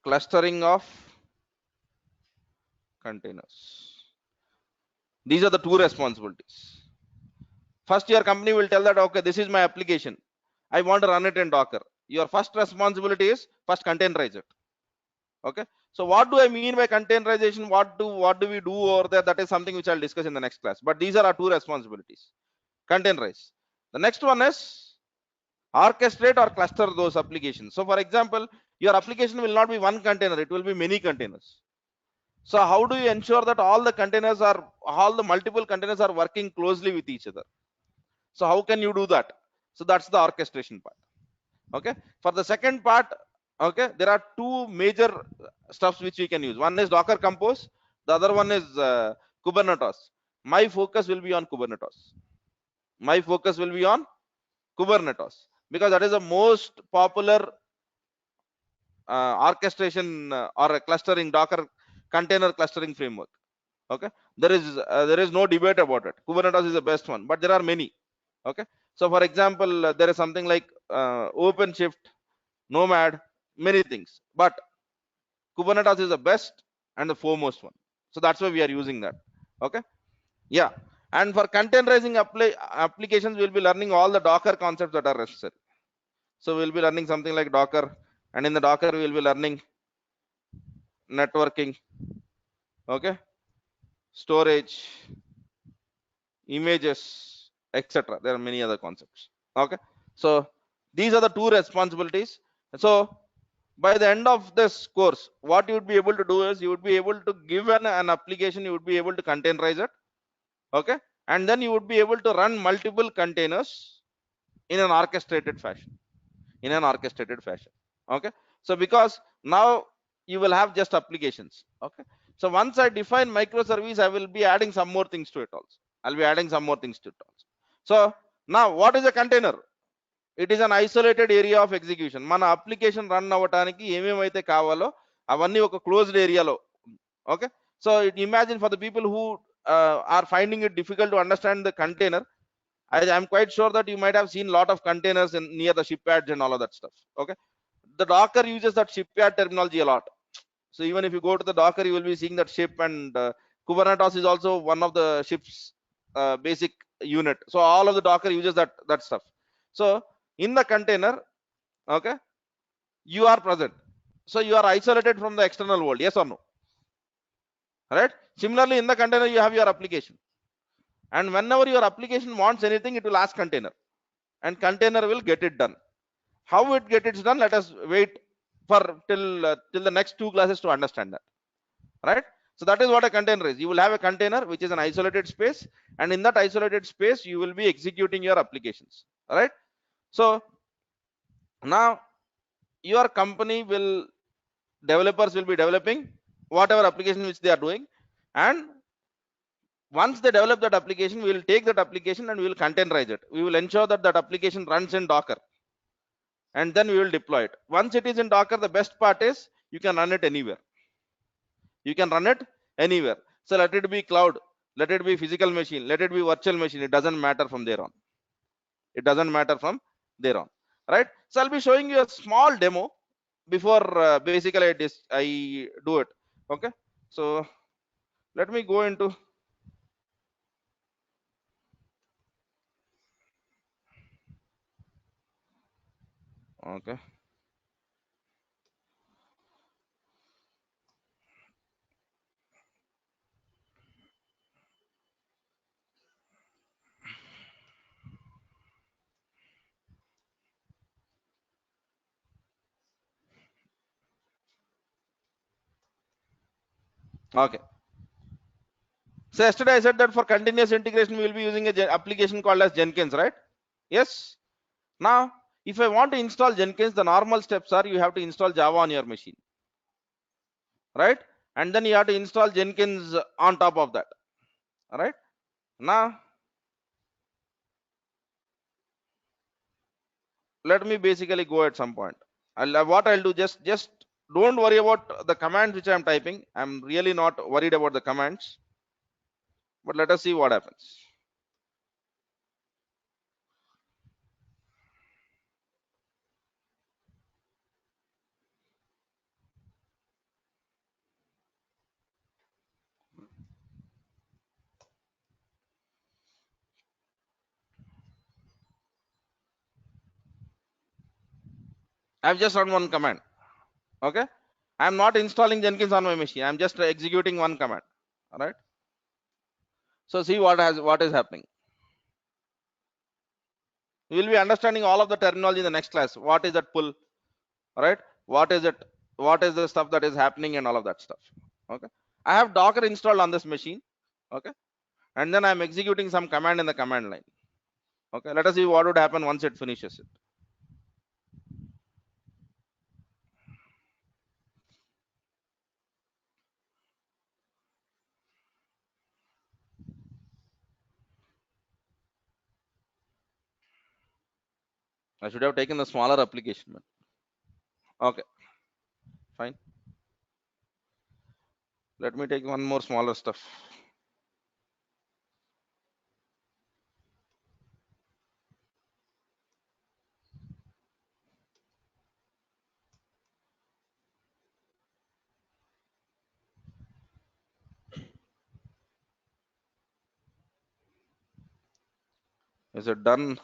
clustering of containers. These are the two responsibilities. First, your company will tell that, okay, this is my application, I want to run it in Docker. Your first responsibility is first containerize it. Okay, so what do I mean by containerization? What do we do over there? That is something which I'll discuss in the next class, but these are our two responsibilities. Containerize. The next one is orchestrate or cluster those applications. So for example, your application will not be one container, it will be many containers. So how do you ensure that all the multiple containers are working closely with each other? So how can you do that? So that's the orchestration part. Okay. For the second part, okay, there are two major stuffs which we can use. One is Docker Compose, the other one is Kubernetes. My focus will be on Kubernetes. My focus will be on Kubernetes because that is the most popular orchestration or a clustering Docker container clustering framework. Okay, there is no debate about it. Kubernetes is the best one, but there are many. Okay, so for example, there is something like OpenShift, Nomad, many things, but Kubernetes is the best and the foremost one. So that's why we are using that. Okay, yeah. And for containerizing applications, we'll be learning all the Docker concepts that are necessary. So we'll be learning something like Docker, and in the Docker, we'll be learning networking, okay, storage, images, etc. There are many other concepts. Okay, so these are the two responsibilities. So by the end of this course, what you would be able to do is you would be able to give an application, you would be able to containerize it, okay, and then you would be able to run multiple containers in an orchestrated fashion. Okay, so because now you will have just applications. Okay, so once I define microservice, I will be adding some more things to it also. I'll be adding some more things to it also. So now what is a container? It is an isolated area of execution. Mana application run avvataniki ememaithe kavalo avanni oka closed area lo. Okay, so imagine for the people who are finding it difficult to understand the container, I'm quite sure that you might have seen a lot of containers near the shipyards and all of that stuff. Okay, the Docker uses that shipyard terminology a lot. So even if you go to the Docker, you will be seeing that ship, and Kubernetes is also one of the ship's basic unit. So all of the Docker uses that stuff. So in the container, okay, you are present. So you are isolated from the external world. Yes or no? Right. Similarly, in the container, you have your application, and whenever your application wants anything, it will ask container, and container will get it done. How it gets done? Let us wait for till the next two classes to understand that. Right. So that is what a container is. You will have a container which is an isolated space, and in that isolated space, you will be executing your applications. Right. So now your company will developers will be developing whatever application which they are doing, and once they develop that application, we will take that application and we will containerize it. We will ensure that that application runs in Docker, and then we will deploy it. Once it is in Docker, the best part is you can run it anywhere. You can run it anywhere. So let it be cloud, let it be physical machine, let it be virtual machine. It doesn't matter from there on. It doesn't matter from there on. Right. So I'll be showing you a small demo before basically I do it. Okay. So let me go into. Okay. Okay. So yesterday I said that for continuous integration, we will be using a application called as Jenkins, right? Yes. Now, if I want to install Jenkins, the normal steps are you have to install Java on your machine, right? And then you have to install Jenkins on top of that. All right. Now, let me basically go at some point. What I'll do, just don't worry about the commands which I'm typing. I'm really not worried about the commands, but let us see what happens. I've just run one command. Okay. I'm not installing Jenkins on my machine. I'm just executing one command. All right. So see what is happening. You will be understanding all of the terminology in the next class. What is that pull, right? What is it? What is the stuff that is happening and all of that stuff? Okay. I have Docker installed on this machine. Okay. And then I'm executing some command in the command line. Okay. Let us see what would happen once it finishes it. I should have taken the smaller application. Okay. Fine. Let me take one more smaller stuff. Is it done?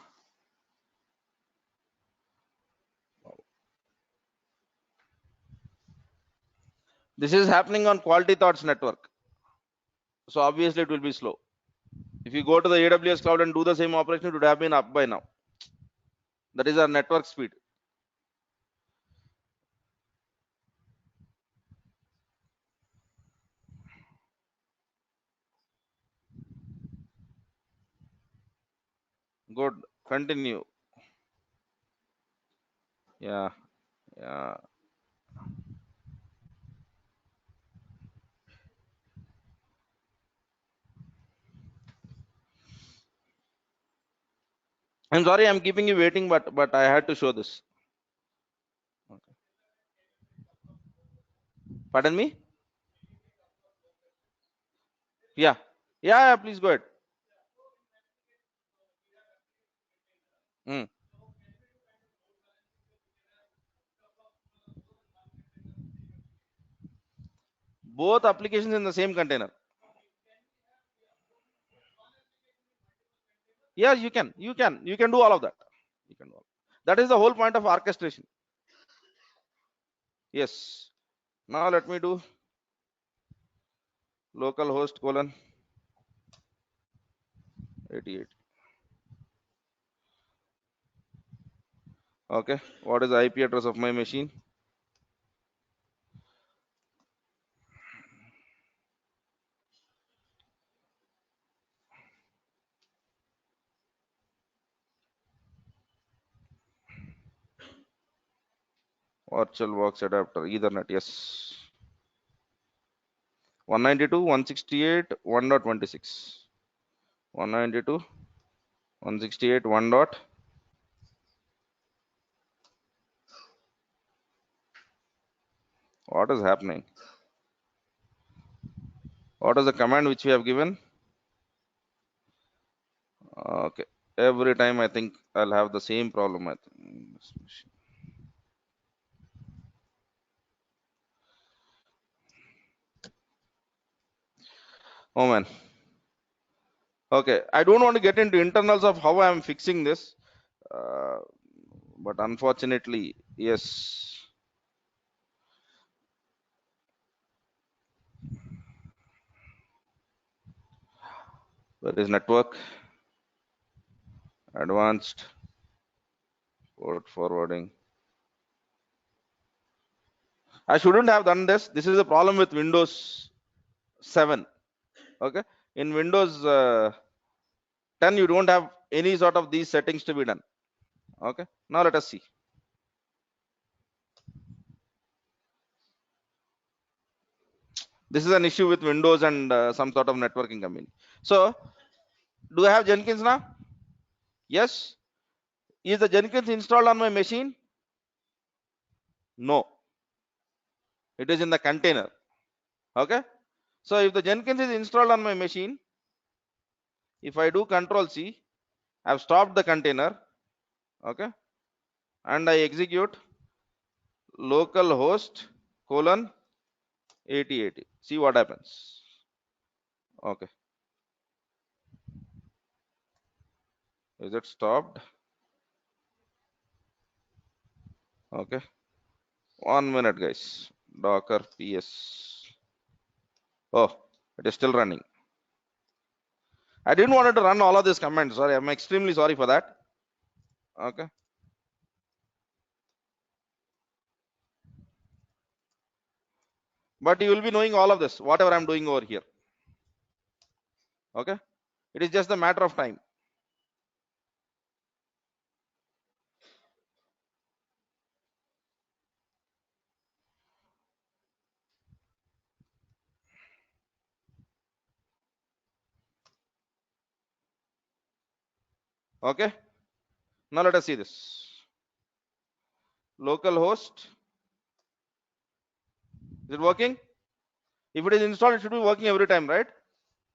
This is happening on Quality Thoughts network. So obviously it will be slow. If you go to the AWS cloud and do the same operation, it would have been up by now. That is our network speed. Good. Continue. Yeah. Yeah. I'm sorry, I'm keeping you waiting, but I had to show this. Okay. Pardon me? Yeah. Yeah, please go ahead. Hmm. Both applications in the same container. Yeah, you can. You can do all of that. You can do all. That is the whole point of orchestration. Yes. Now let me do localhost colon 88. Okay. What is the IP address of my machine? VirtualBox adapter, Ethernet. Yes. 192, 168, 1.26. 192, 168, 1 dot. What is happening? What is the command which we have given? Okay. Every time I think I'll have the same problem. I think. Oh man. Okay. I don't want to get into internals of how I'm fixing this. Uh, but unfortunately, yes. Where is network? Advanced port forwarding. I shouldn't have done this. This is a problem with Windows 7. Okay. In Windows 10, you don't have any sort of these settings to be done. Okay. Now let us see. This is an issue with Windows and some sort of networking company. So, do I have Jenkins now? Yes. Is the Jenkins installed on my machine? No. It is in the container. Okay. So, if the Jenkins is installed on my machine, if I do Control C, I've stopped the container. Okay. And I execute localhost colon 8080. See what happens. Okay. Is it stopped? Okay. 1 minute, guys. Docker ps. Oh, it is still running. I didn't want to run all of these commands. Sorry, I'm extremely sorry for that. Okay, but you will be knowing all of this, whatever I'm doing over here. Okay, it is just a matter of time. Okay, now let us see this. Localhost, is it working? If it is installed, it should be working every time, right?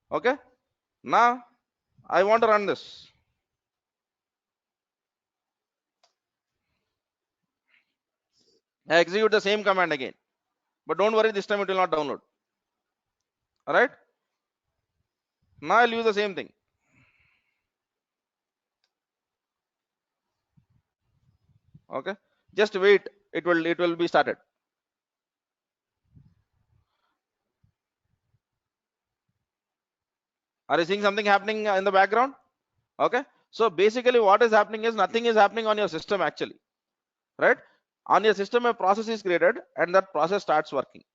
Okay, now I want to run this. I execute the same command again, but don't worry, this time it will not download. All right, now I'll use the same thing. Okay, just wait, it will be started. Are you seeing something happening in the background? Okay, so basically what is happening is nothing is happening on your system actually, right? On your system a process is created and that process starts working,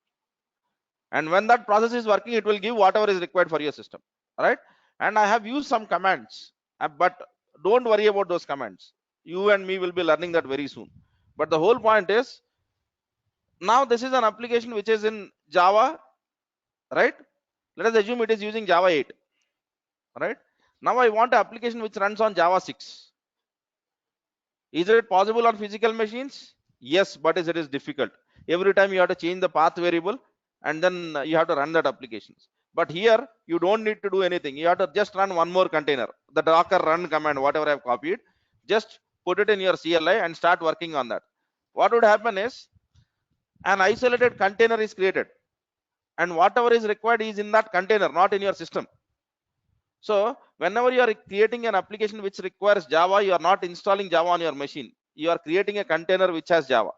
and when that process is working it will give whatever is required for your system. All right, and I have used some commands, but don't worry about those commands. You and me will be learning that very soon. But the whole point is, now this is an application which is in Java, right? Let us assume it is using Java 8. Right, now I want an application which runs on Java 6. Is it possible on physical machines? Yes, but it is difficult. Every time you have to change the path variable and then you have to run that applications. But here you don't need to do anything. You have to just run one more container, the docker run command, whatever I've copied, just put it in your CLI and start working on that. What would happen is an isolated container is created and whatever is required is in that container, not in your system. So whenever you are creating an application which requires Java, you are not installing Java on your machine. You are creating a container which has Java.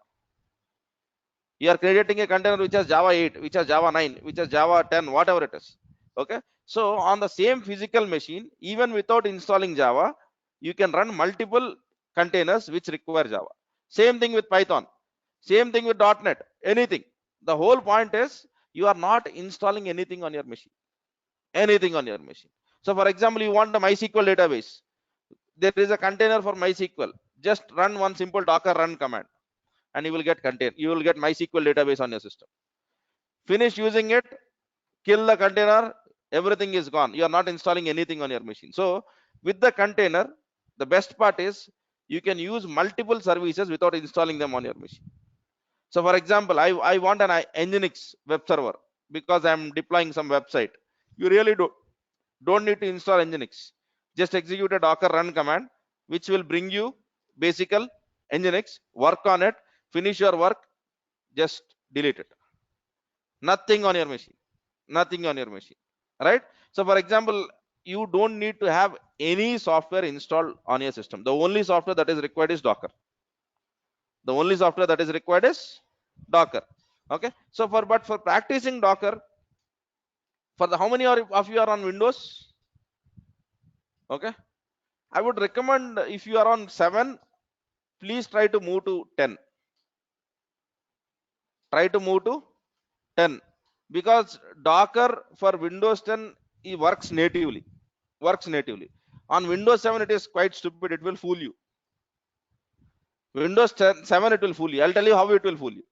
You are creating a container which has Java 8, which has Java 9, which has Java 10, whatever it is. Okay. So on the same physical machine, even without installing Java, you can run multiple containers which require Java. Same thing with Python. Same thing with .NET. Anything. The whole point is you are not installing anything on your machine. Anything on your machine. So for example, you want a MySQL database. There is a container for MySQL. Just run one simple docker run command and you will get MySQL database on your system. Finish using it, kill the container, everything is gone. You are not installing anything on your machine. So with the container, the best part is you can use multiple services without installing them on your machine. So for example, I want an Nginx web server because I'm deploying some website. You really don't need to install Nginx. Just execute a docker run command, which will bring you basical Nginx, work on it, finish your work, just delete it. Nothing on your machine. Nothing on your machine. Right? So for example, you don't need to have any software installed on your system. The only software that is required is Docker. The only software that is required is Docker. Okay. So for practicing Docker, for the how many of you are on Windows? Okay. I would recommend if you are on 7, please try to move to 10. Try to move to 10 because Docker for Windows 10 it works natively. On Windows 7 it is quite stupid. It will fool you. Windows 10, 7 it will fool you. I'll tell you how it will fool you.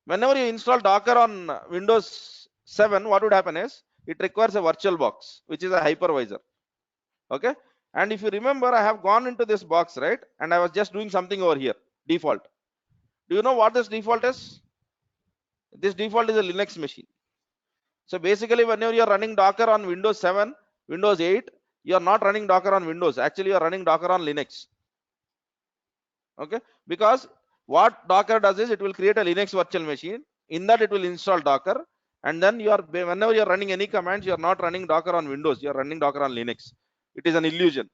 Whenever you install Docker on Windows 7, what would happen is it requires a virtual box, which is a hypervisor. Okay. And if you remember, I have gone into this box, right? And I was just doing something over here, default. Do you know what this default is? This default is a Linux machine. So basically, whenever you are running Docker on Windows 7, Windows 8, you are not running Docker on Windows. Actually, you are running Docker on Linux. Okay, because what Docker does is it will create a Linux virtual machine. In that, it will install Docker, and then whenever you are running any commands, you are not running Docker on Windows. You are running Docker on Linux. It is an illusion.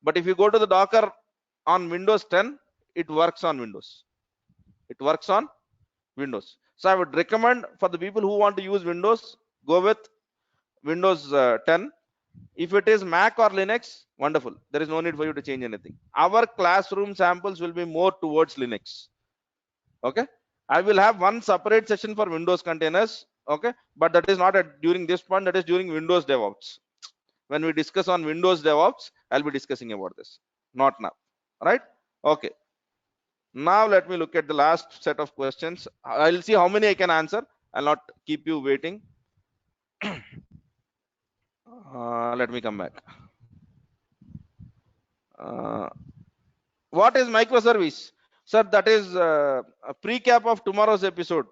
But if you go to the Docker on Windows 10, it works on Windows. It works on Windows. So I would recommend for the people who want to use Windows, go with Windows 10. If it is Mac or Linux, wonderful. There is no need for you to change anything. Our classroom samples will be more towards Linux. Okay. I will have one separate session for Windows containers. Okay. But that is not during this point. That is during Windows DevOps. When we discuss on Windows DevOps, I'll be discussing about this. Not now. Right. Okay. Now let me look at the last set of questions. I'll see how many I can answer. I'll not keep you waiting. Let me come back. What is microservice? Sir, that is a pre-cap of tomorrow's episode.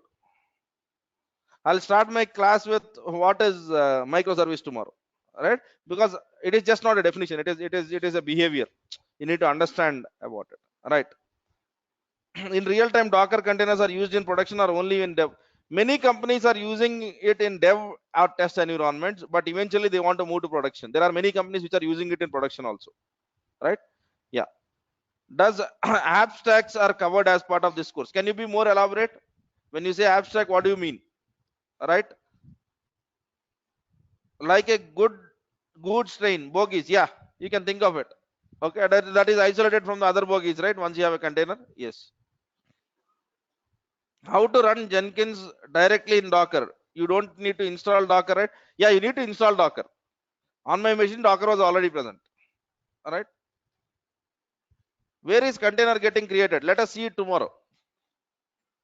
I'll start my class with what is microservice tomorrow, right? Because it is just not a definition. It is a behavior. You need to understand about it, right? In real time, Docker containers are used in production or only in dev. Many companies are using it in dev or test environments, but eventually they want to move to production. There are many companies which are using it in production also, right? Yeah. Does abstracts are covered as part of this course? Can you be more elaborate? When you say abstract, what do you mean? Right? Like a good strain, bogies. Yeah, you can think of it. Okay, that is isolated from the other bogies, right? Once you have a container. Yes. How to run Jenkins directly in Docker? You don't need to install Docker, right? Yeah, you need to install Docker. On my machine, Docker was already present. All right. Where is container getting created? Let us see it tomorrow.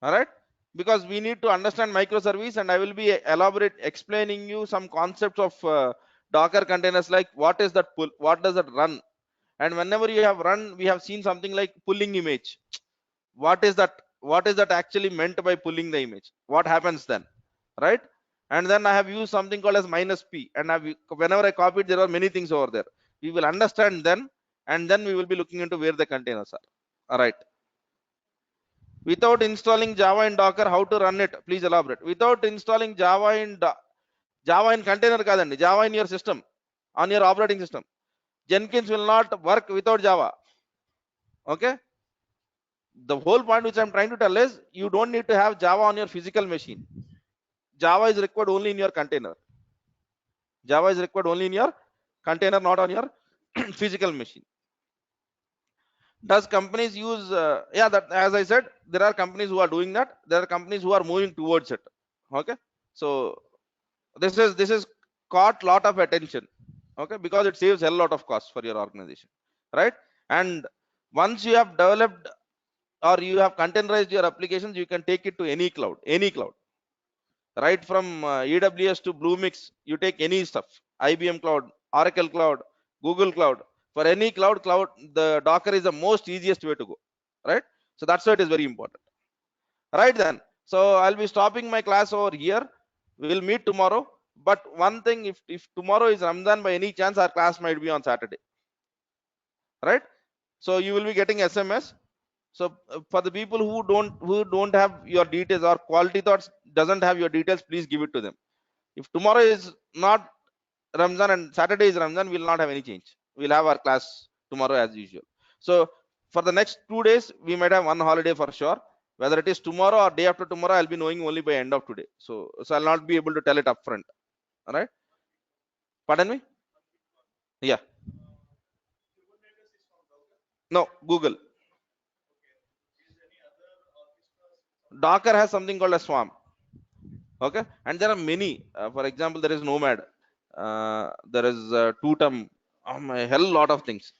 All right. Because we need to understand microservice, and I will be elaborate explaining you some concepts of Docker containers, like what is that pull, what does it run, and whenever you have run, we have seen something like pulling image. What is that? What is that actually meant by pulling the image? What happens then, right? And then I have used something called as -p, and whenever I copied, there are many things over there. We will understand then, and then we will be looking into where the containers are. All right. Without installing Java in Docker, how to run it? Please elaborate. Without installing Java in container kadandi, Java in your system, on your operating system. Jenkins will not work without Java. Okay. The whole point which I'm trying to tell is you don't need to have Java on your physical machine. Java is required only in your container. Java is required only in your container, not on your physical machine. Does companies use yeah, that, as I said, there are companies who are doing that. There are companies who are moving towards it. Okay. So this is caught lot of attention. Okay, because it saves a lot of cost for your organization, right? And once you have developed or you have containerized your applications, you can take it to any cloud, right? From AWS to Bluemix, you take any stuff, IBM cloud, Oracle cloud, Google cloud. For any cloud, the Docker is the most easiest way to go, right? So that's why it is very important, right? Then, so I'll be stopping my class over here. We will meet tomorrow. But one thing, if tomorrow is Ramadan, by any chance our class might be on Saturday, right? So you will be getting SMS. So for the people who don't have your details, or Quality Thoughts doesn't have your details, please give it to them. If tomorrow is not Ramzan and Saturday is Ramzan, we will not have any change. We'll have our class tomorrow as usual. So for the next 2 days, we might have one holiday for sure. Whether it is tomorrow or day after tomorrow, I'll be knowing only by end of today. So I'll not be able to tell it upfront. All right. Pardon me? Yeah. No, Google. Docker has something called a Swarm. Okay. And there are many. For example, there is Nomad. There is Tutum. A hell lot of things.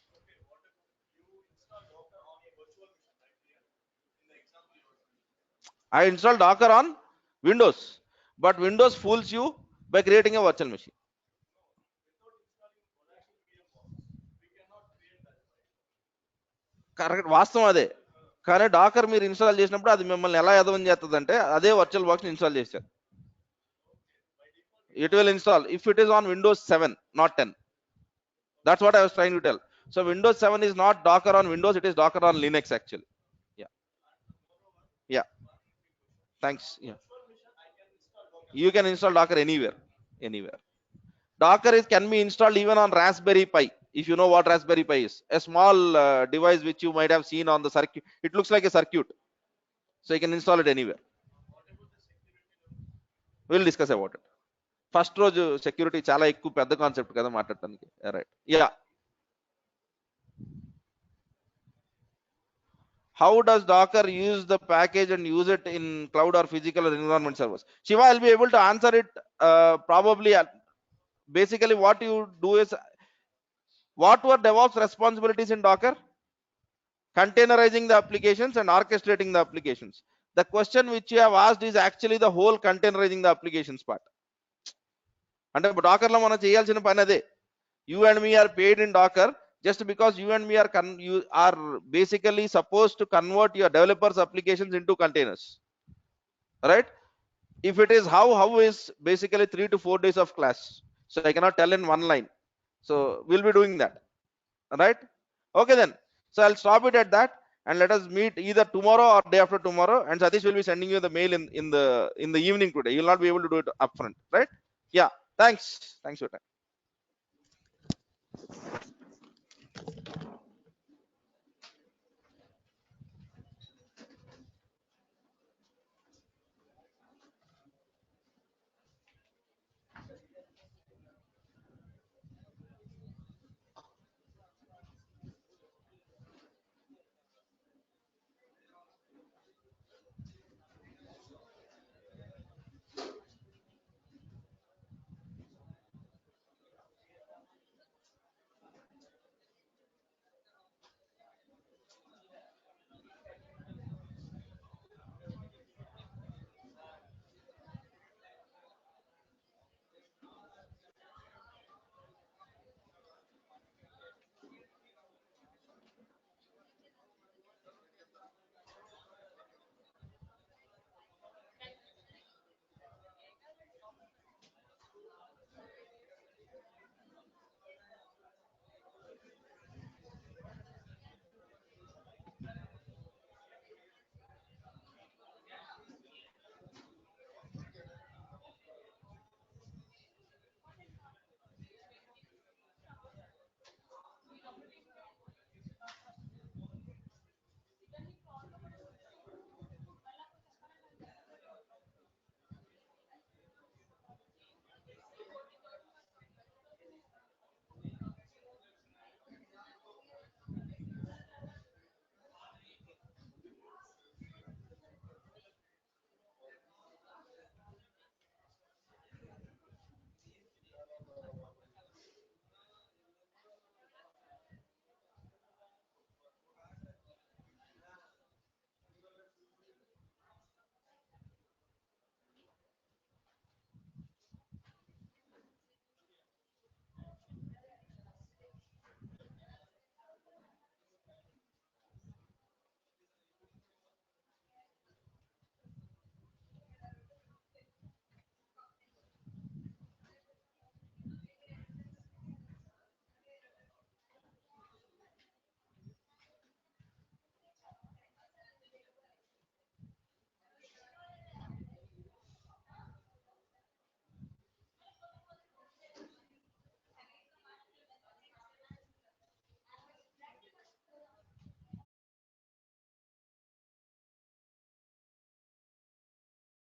I installed Docker on Windows, but Windows fools you by creating a virtual machine. Correct, వాస్తవం అదే. కానీ Dakar మీరు install చేసినప్పుడు అది మిమ్మల్ని ఎలా ఎదవం చేస్తుందంటే అదే వర్చువల్ బాక్స్ ఇన్స్టాల్ చేశారు. It will install if it is on Windows 7, not 10. That's what I was trying to tell. So Windows 7 is not Docker on Windows, it is Docker on Linux actually. Yeah. Yeah. Thanks. Yeah. You can install Docker anywhere. Anywhere. Docker can be installed even on Raspberry Pi. If you know what Raspberry Pi is, a small device which you might have seen on the circuit. It looks like a circuit, so you can install it anywhere. We'll discuss about it. First రోజు security చాలా ఎక్కువ పెద్ద concept కదా మాట్లాడటానికి. Right, yeah. How does Docker use the package and use it in cloud or physical or environment servers? Shiva, I'll be able to answer it probably. Basically, what you do is, what were DevOps responsibilities in Docker? Containerizing the applications and orchestrating the applications. The question which you have asked is actually the whole containerizing the applications part. అంటే డాకర్లో మనం చేయాల్సిన పని అదే. You and me are paid in Docker just because you and me are basically supposed to convert your developers applications into containers, right? If it is how is basically 3 to 4 days of class, so I cannot tell in one line. So we'll be doing that, right? Okay then, so I'll stop it at that, and let us meet either tomorrow or day after tomorrow, and Satish will be sending you the mail in the evening today. You will not be able to do it upfront, right? Yeah, thanks for your time.